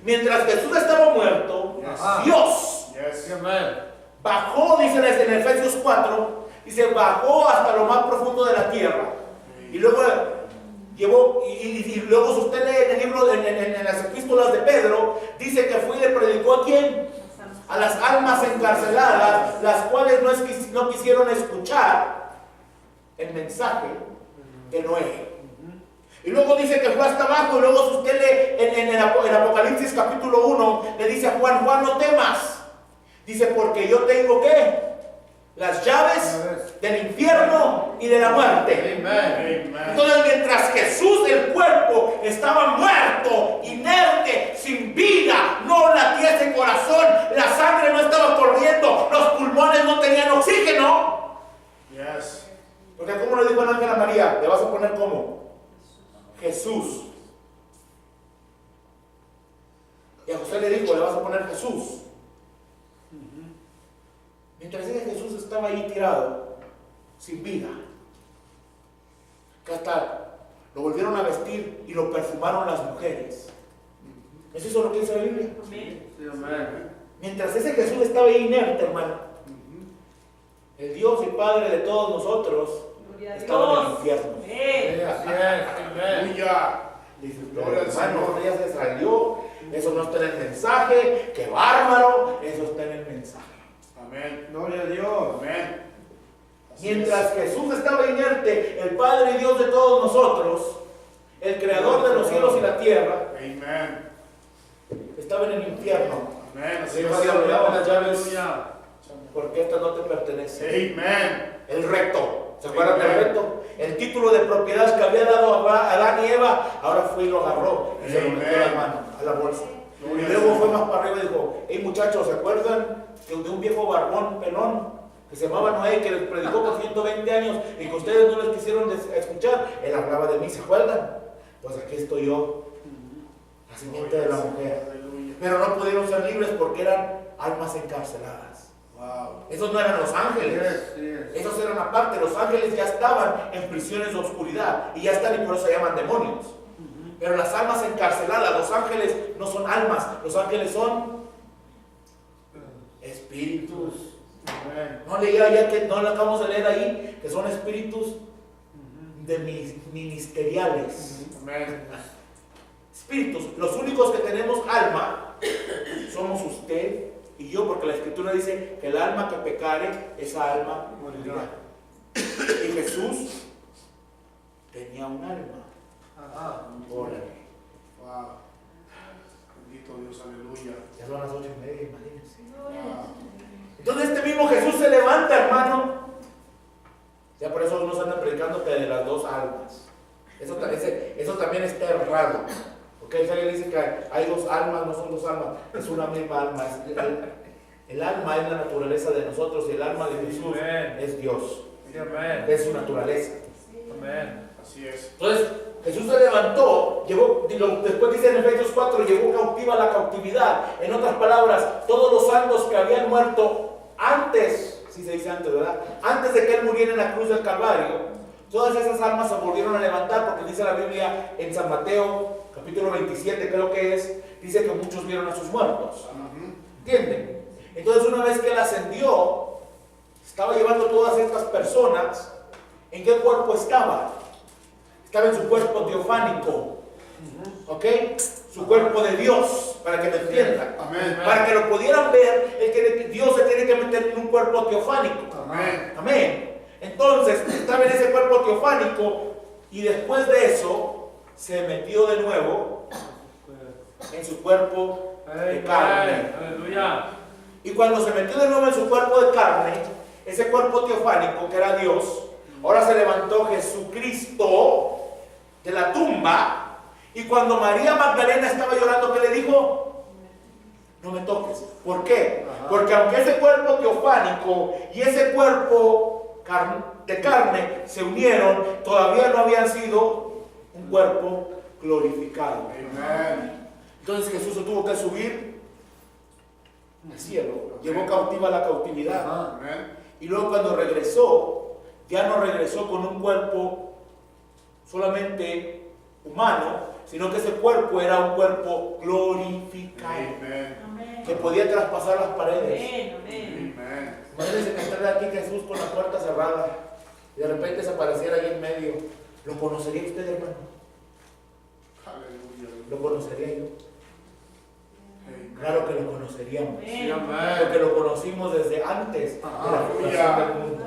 Mientras Jesús estaba muerto, Dios Yes. Amén. bajó, dice en Efesios 4, dice, bajó hasta lo más profundo de la tierra. Y luego llevó, y luego si usted lee en el libro, en las epístolas de Pedro, dice que fue y le predicó a quién? a las almas encarceladas, las cuales no quisieron escuchar el mensaje de Noé. Y luego dice que fue hasta abajo, y luego si usted lee en el Apocalipsis capítulo 1, le dice a Juan, Juan, no temas. Dice, porque yo tengo ¿qué? Las llaves del infierno y de la muerte. Entonces, mientras Jesús, el cuerpo, estaba muerto, inerte, sin vida, no latía ese corazón, la sangre no estaba corriendo, los pulmones no tenían oxígeno. Yes. Porque como le dijo el ángel a María, le vas a poner ¿cómo? Jesús. Y a José le dijo, le vas a poner Jesús. Mientras ese Jesús estaba ahí tirado, sin vida, que hasta lo volvieron a vestir y lo perfumaron las mujeres. ¿Es eso lo que dice la Biblia? Mientras ese Jesús estaba ahí inerte, hermano, el Dios y Padre de todos nosotros estaba en el infierno. Aleluya. Dice, hermano, ya se salió, eso no está en el mensaje, qué bárbaro, eso está en el mensaje. Amén. Gloria a Dios. Amén. Mientras Jesús estaba inerte, el Padre y Dios de todos nosotros, el Creador de los cielos y la tierra, Amén. estaba en el infierno. Amén. Así Dijo, es. "Dios, le damos las llaves, Aleluya. porque esta no te pertenece". Amén. El recto, ¿se acuerdan del recto? El título de propiedad que había dado a Adán y Eva, ahora fue y lo agarró y se lo metió a la mano, a la bolsa. Y luego fue más para arriba y dijo, hey muchachos, ¿se acuerdan de un viejo barbón pelón que se llamaba Noé, que les predicó por 120 años y que ustedes no les quisieron escuchar? Él hablaba de mí, ¿se acuerdan? Pues aquí estoy yo, la simiente de la mujer. Aleluya. Pero no pudieron ser libres porque eran almas encarceladas. Wow. Esos no eran los ángeles. Esos eran aparte. Los ángeles ya estaban en prisiones de oscuridad y ya están, y por eso se llaman demonios. Pero las almas encarceladas, los ángeles no son almas, los ángeles son espíritus. No leía ya que no lo acabamos de leer ahí, que son espíritus de ministeriales. Amén. Espíritus, los únicos que tenemos alma somos usted y yo, porque la escritura dice que el alma que pecare, esa alma morirá. Y Jesús tenía un alma. Órale. Wow. Bendito Dios, aleluya. Ya son las 8:30, imagínense. Wow. Entonces este mismo Jesús se levanta, hermano. Ya por eso unos andan predicando que de las dos almas. Eso también está errado. Porque si alguien dice que hay dos almas, no son dos almas, es una misma alma. El alma es la naturaleza de nosotros y el alma de Jesús es Dios. Es su naturaleza. Así es. Entonces Jesús se levantó, después dice en Efesios 4, llevó cautiva la cautividad. En otras palabras, todos los santos que habían muerto antes, si se dice antes, ¿verdad? Antes de que Él muriera en la cruz del Calvario, todas esas almas se volvieron a levantar, porque dice la Biblia en San Mateo, capítulo 27, creo que es, dice que muchos vieron a sus muertos. ¿Entienden? Entonces una vez que Él ascendió, estaba llevando todas estas personas. ¿En qué cuerpo estaba? Estaba en su cuerpo teofánico. ¿Ok? Su cuerpo de Dios, para que me entiendan. Amén. Para que lo pudieran ver, Dios se tiene que meter en un cuerpo teofánico. Amén. Amén. Entonces, estaba en ese cuerpo teofánico y después de eso se metió de nuevo en su cuerpo de carne. Aleluya. Y cuando se metió de nuevo en su cuerpo de carne, ese cuerpo teofánico que era Dios, ahora se levantó Jesucristo de la tumba. Y cuando María Magdalena estaba llorando, ¿qué le dijo? No me toques. ¿Por qué? Porque aunque ese cuerpo teofánico y ese cuerpo de carne se unieron, todavía no habían sido un cuerpo glorificado. Amén. Entonces Jesús se tuvo que subir al cielo, llevó cautiva la cautividad. Amén. Y luego cuando regresó, ya no regresó con un cuerpo solamente humano, sino que ese cuerpo era un cuerpo glorificado, Amén. que podía traspasar las paredes. Amén. Imagínense que entrara aquí Jesús con la puerta cerrada y de repente se apareciera ahí en medio. ¿Lo conocería usted, hermano? Aleluya. ¿Lo conocería yo? Claro que lo conoceríamos. Sí, amén. Porque lo conocimos desde antes de la fundación del mundo.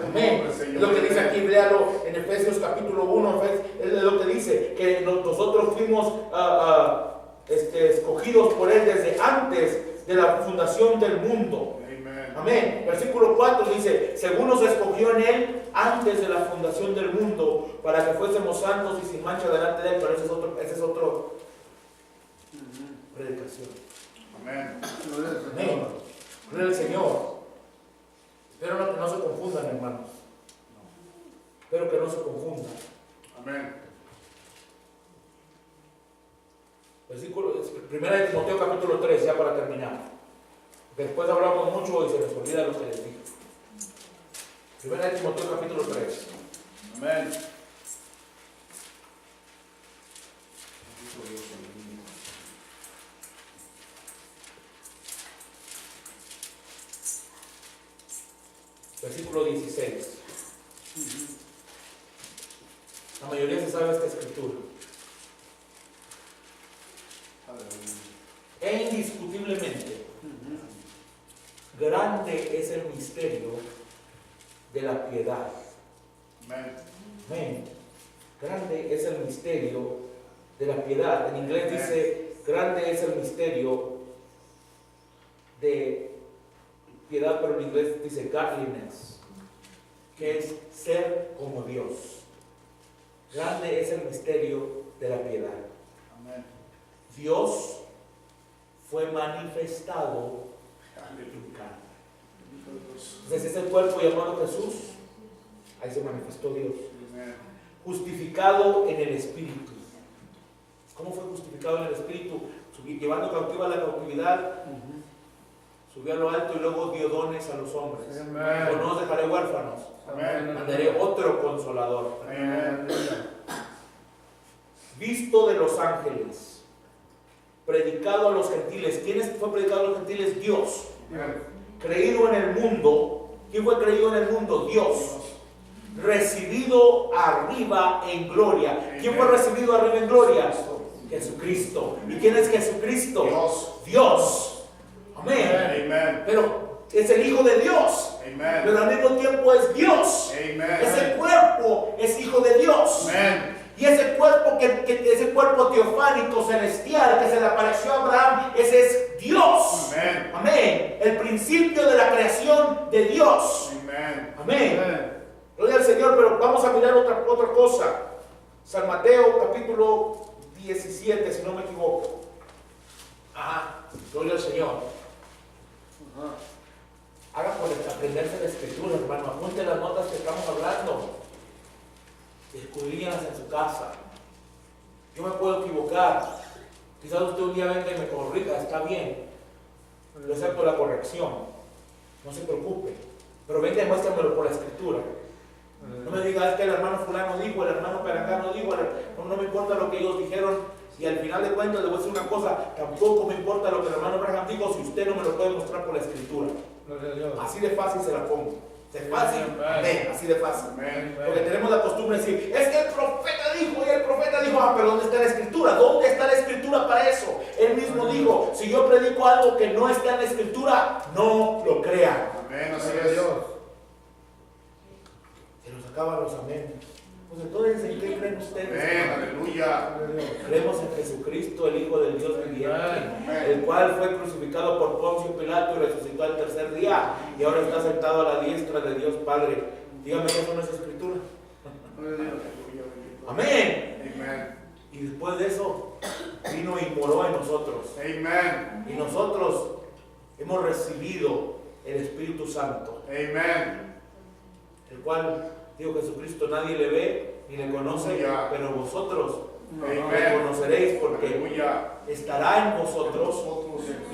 Amén. Es lo que dice aquí, léalo en Efesios capítulo 1, es lo que dice, que nosotros fuimos escogidos por Él desde antes de la fundación del mundo. Amén. Versículo 4 dice, según nos escogió en Él antes de la fundación del mundo, para que fuésemos santos y sin mancha delante de Él. Pero ese es otro predicación. Amén. Amén. Gloria al Señor. Espero que no se confundan, hermanos. Espero que no se confundan. Amén. Versículo 1 de Timoteo capítulo 3, ya para terminar. Después hablamos mucho y se les olvida lo que les dije. 1 de Timoteo capítulo 3. Amén. Versículo 16. La mayoría se sabe esta escritura. E indiscutiblemente, grande es el misterio de la piedad. Amén. Amén. Grande es el misterio de la piedad. En inglés dice, grande es el misterio de piedad, pero en inglés dice godliness, que es ser como Dios. Grande es el misterio de la piedad. Amén. Dios fue manifestado en carne. Entonces ese cuerpo llamado Jesús, ahí se manifestó Dios. Amén. Justificado en el Espíritu. ¿Cómo fue justificado en el Espíritu? Llevando cautiva la cautividad, subió a lo alto y luego dio dones a los hombres. Amén. O no os dejaré huérfanos, Amén. mandaré otro consolador. Amén. Visto de los ángeles, predicado a los gentiles. ¿Quién fue predicado a los gentiles? Dios. Creído en el mundo. ¿Quién fue creído en el mundo? Dios. Recibido arriba en gloria. ¿Quién fue recibido arriba en gloria? Jesucristo. ¿Y quién es Jesucristo? Dios. Dios. Amén. Amén. Pero es el Hijo de Dios. Amén. Pero al mismo tiempo es Dios. Amén. Ese cuerpo es Hijo de Dios. Amén. Y ese cuerpo, ese cuerpo teofánico celestial que se le apareció a Abraham, ese es Dios. Amén. Amén. El principio de la creación de Dios. Amén. Amén. Gloria al Señor, pero vamos a mirar otra cosa. San Mateo capítulo 17, si no me equivoco. Ajá. Gloria al Señor. Haga por aprenderse la escritura, hermano. Apunte las notas que estamos hablando. Escudriñalas en su casa. Yo me puedo equivocar. Quizás usted un día venga y me corrija, está bien. Lo acepto la corrección. No se preocupe. Pero venga y muéstramelo por la escritura. No me diga, es que el hermano fulano dijo, el hermano perangano dijo, no me importa lo que ellos dijeron. Y al final de cuentas le voy a decir una cosa, tampoco me importa lo que el hermano Abraham dijo si usted no me lo puede mostrar por la escritura. Así de fácil se la pongo. ¿Es fácil? Amén. Así de fácil. Amén. Porque tenemos la costumbre de decir, es que el profeta dijo y el profeta dijo, pero ¿dónde está la escritura? ¿Dónde está la escritura para eso? Él mismo dijo, si yo predico algo que no está en la escritura, no lo crean. Amén. Así es. Se nos acaban los amenes. Pues entonces, ¿en qué creen ustedes? Amén. Aleluya. Creemos en Jesucristo, el Hijo del Dios viviente, el cual fue crucificado por Poncio Pilato y resucitó al tercer día y ahora está sentado a la diestra de Dios Padre. Dígame que eso no es escritura. Amén. Amén. Y después de eso vino y moró en nosotros. Amén. Y nosotros hemos recibido el Espíritu Santo, Amén. el cual, digo, Jesucristo nadie le ve ni le conoce, Aleluya. pero vosotros Amén. le conoceréis porque Aleluya. estará en vosotros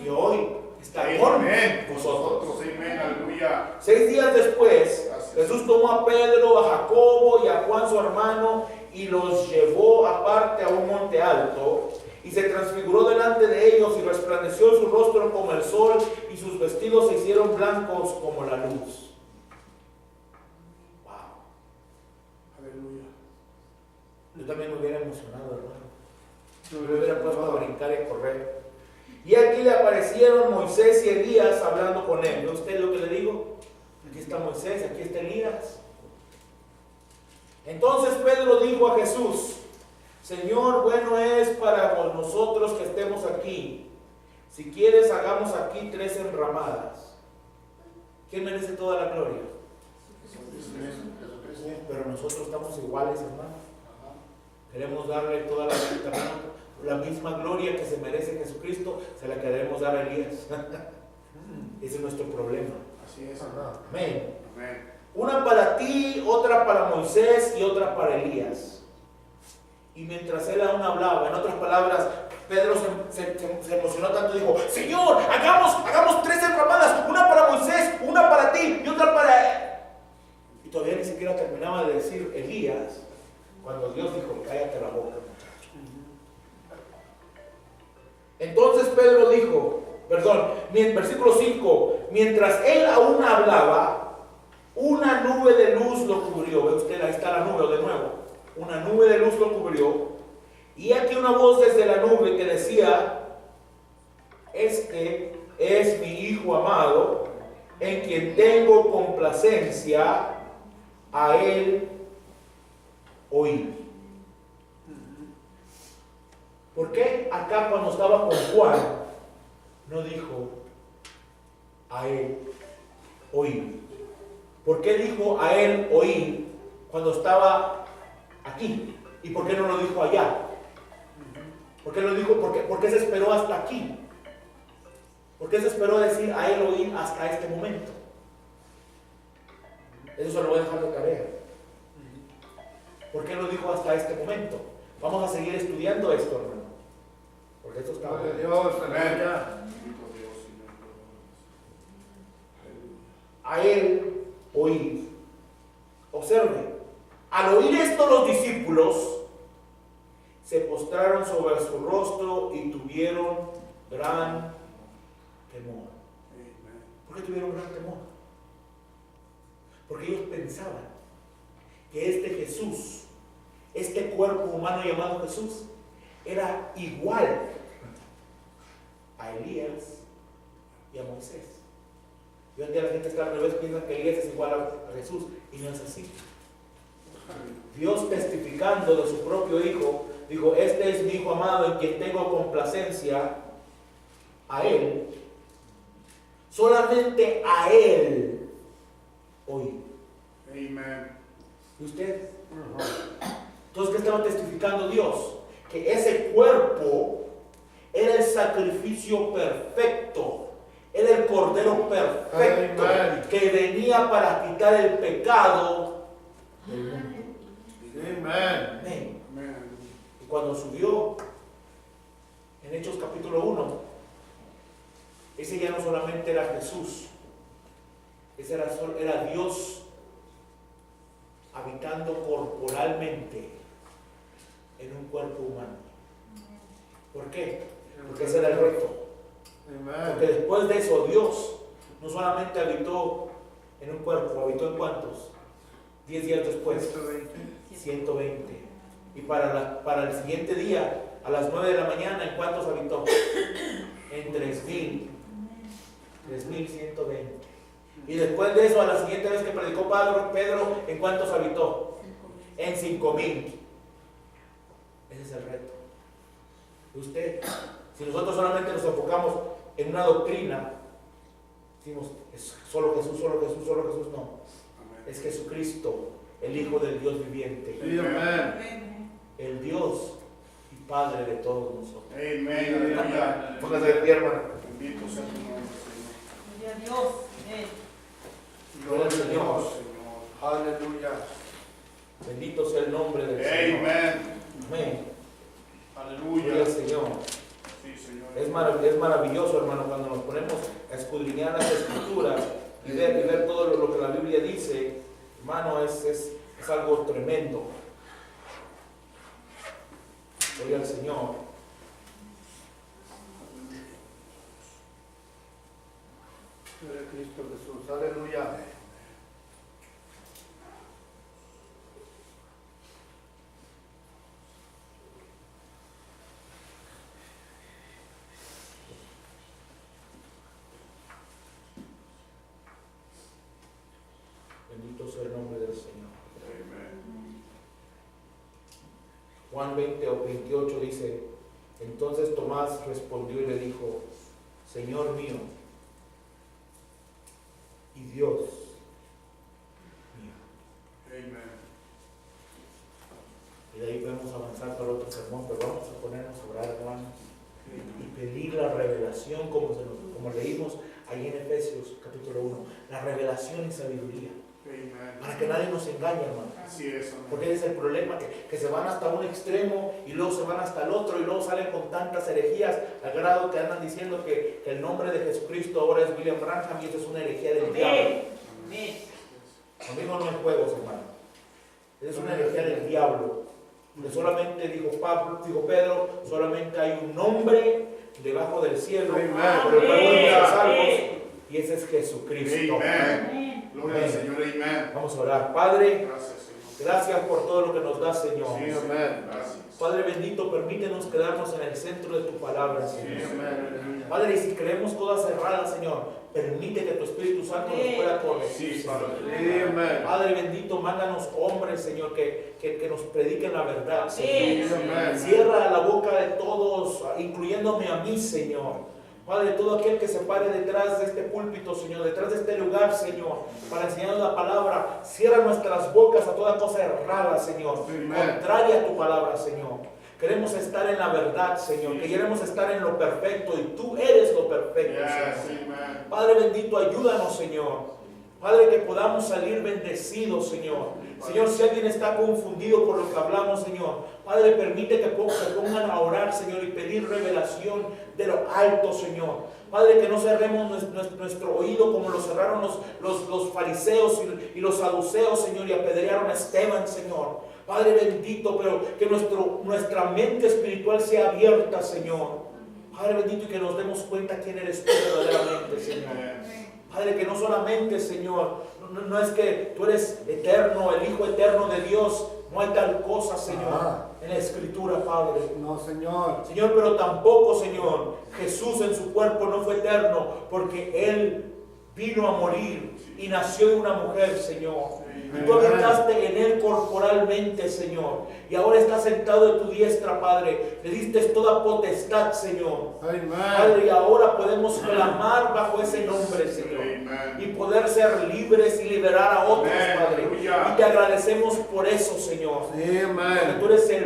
y hoy está con Amén. vosotros. Amén. Aleluya. 6 días después, Jesús tomó a Pedro, a Jacobo y a Juan su hermano y los llevó aparte a un monte alto y se transfiguró delante de ellos y resplandeció su rostro como el sol y sus vestidos se hicieron blancos como la luz. Wow. Aleluya. Yo también me hubiera emocionado, hermano. Me hubiera puesto a brincar y a correr. Y aparecieron Moisés y Elías hablando con él. ¿Ve usted lo que le digo? Aquí está Moisés, aquí está Elías. Entonces Pedro dijo a Jesús: Señor, bueno es para nosotros que estemos aquí. Si quieres, hagamos aquí 3 enramadas. ¿Quién merece toda la gloria? Pero nosotros estamos iguales, hermano. Queremos darle toda la misma gloria que se merece Jesucristo, se la queremos dar a Elías. Ese es nuestro problema. Así es. Amén. Amén. Una para ti, otra para Moisés y otra para Elías. Y mientras él aún hablaba, en otras palabras, Pedro se emocionó tanto y dijo: Señor, hagamos 3 enramadas, una para Moisés, una para ti y otra para... Y todavía ni siquiera terminaba de decir Elías, cuando Dios dijo: cállate la boca, muchacho. Entonces Pedro dijo, versículo 5, mientras él aún hablaba, una nube de luz lo cubrió. ¿Ve usted? Ahí está la nube de nuevo. Una nube de luz lo cubrió. Y aquí una voz desde la nube que decía: Este es mi Hijo amado, en quien tengo complacencia, a él oír. ¿Por qué acá cuando estaba con Juan no dijo a él oír? ¿Por qué dijo a él oír cuando estaba aquí? ¿Y por qué no lo dijo allá? ¿Por qué lo dijo? ¿Por qué se esperó hasta aquí? ¿Por qué se esperó a decir a él oír hasta este momento? Eso se lo voy a dejar de tarea. ¿Por qué lo dijo hasta este momento? Vamos a seguir estudiando esto, hermano. Porque esto está... Gloria a Dios, aleluya. A él oír. Observe, al oír esto los discípulos se postraron sobre su rostro y tuvieron gran temor. ¿Por qué tuvieron gran temor? Porque ellos pensaban que este Jesús, este cuerpo humano llamado Jesús, era igual a Elías y a Moisés. Y hoy en día la gente está al revés, piensa que Elías es igual a Jesús, y no es así. Dios, testificando de su propio Hijo, dijo: Este es mi Hijo amado, en quien tengo complacencia. A él, solamente a él oí. Amén. ¿Y usted? Entonces, ¿qué estaba testificando Dios? Que ese cuerpo era el sacrificio perfecto, era el cordero perfecto, Amén, que venía para quitar el pecado del mundo. Amén. Amén. Amén. Y cuando subió en Hechos capítulo 1, ese ya no solamente era Jesús, ese era Dios habitando corporalmente en un cuerpo humano. ¿Por qué? Porque ese era el reto. Porque Amén. después de eso Dios no solamente habitó en un cuerpo, habitó en ¿cuántos? 10 días después. 120. Y para el siguiente día, a las 9 de la mañana, ¿en cuántos habitó? En 3,000. 3,120. Y después de eso, a la siguiente vez que predicó Pedro, ¿en cuántos habitó? En 5,000. Ese es el reto. Usted, si nosotros solamente nos enfocamos en una doctrina, decimos: es solo Jesús, solo Jesús, solo Jesús. No, es Jesucristo, el Hijo del Dios viviente, Sí, amén. el Dios y Padre de todos nosotros. Amén. Aleluya. Póngase de pie, hermano. Bendito sea tu nombre, Gloria a Dios. Amén. Señor. Gloria a Dios, Señor. Aleluya. Bendito sea el nombre del Señor. Amén. Amén. Gloria Aleluya. al Señor. Sí, Señor. Es maravilloso, hermano, cuando nos ponemos a escudriñar las Escrituras y ver todo lo que la Biblia dice, hermano, es algo tremendo. Gloria al Señor. Gloria a Cristo Jesús. Aleluya. Bendito sea el nombre del Señor. Amen. Juan 20 o 28 dice, entonces Tomás respondió y le dijo, Señor mío y Dios mío. Amen. Y de ahí podemos avanzar para otro sermón, pero vamos a ponernos a orar, hermanos, y pedir la revelación como leímos ahí en Efesios capítulo 1, la revelación y sabiduría, Amen. para que nadie nos engañe, hermano. Así es, amén. Porque ese es el problema, que se van hasta un extremo y luego se van hasta el otro y luego salen con tantas herejías al grado que andan diciendo que el nombre de Jesucristo ahora es William Branham y eso es una herejía del diablo. Amén. Amén. Conmigo no hay juegos, hermano. Es una herejía del diablo. Que solamente dijo Pedro, solamente hay un nombre debajo del cielo por el cual podemos ser salvos, y ese es Jesucristo. Amen. Amén. Gloria al Señor, amén. Vamos a orar. Padre, Gracias, Señor. gracias por todo lo que nos das, Señor. Sí, amén. Gracias. Padre bendito, permítenos quedarnos en el centro de tu palabra, Sí, Señor. amén. Padre, y si creemos cosas erradas, Señor, permite que tu Espíritu Santo nos pueda corregir, Sí, Señor. Padre. Sí, amén. Padre bendito, mándanos hombres, Señor, que nos prediquen la verdad, Sí, Señor. amén. Cierra la boca de todos, incluyéndome a mí, Señor. Padre, todo aquel que se pare detrás de este púlpito, Señor, detrás de este lugar, Señor, para enseñarnos la palabra, cierra nuestras bocas a toda cosa errada, Señor, Amén. contraria a tu palabra, Señor. Queremos estar en la verdad, Señor, que queremos estar en lo perfecto y tú eres lo perfecto, Yes, Señor. amen. Padre bendito, ayúdanos, Señor. Padre, que podamos salir bendecidos, Señor. Señor, si alguien está confundido por lo que hablamos, Señor, Padre, permite que se pongan a orar, Señor, y pedir revelación de lo alto, Señor. Padre, que no cerremos nuestro oído como lo cerraron los fariseos y los saduceos, Señor, y apedrearon a Esteban, Señor. Padre bendito, pero que nuestra mente espiritual sea abierta, Señor. Padre bendito, y que nos demos cuenta quién eres tú verdaderamente, Señor. Padre, que no solamente, Señor, no es que tú eres eterno, el Hijo eterno de Dios. No hay tal cosa, Señor, en la Escritura, Padre. No, Señor. Señor, pero tampoco, Señor, Jesús en su cuerpo no fue eterno, porque Él vino a morir y nació de una mujer, Señor. Y tú habitaste en Él corporalmente, Señor. Y ahora estás sentado en tu diestra, Padre. Le diste toda potestad, Señor. Padre, y ahora podemos clamar bajo ese nombre, Señor. Y poder ser libres y liberar a otros, Padre. Y te agradecemos por eso, Señor. Porque tú eres el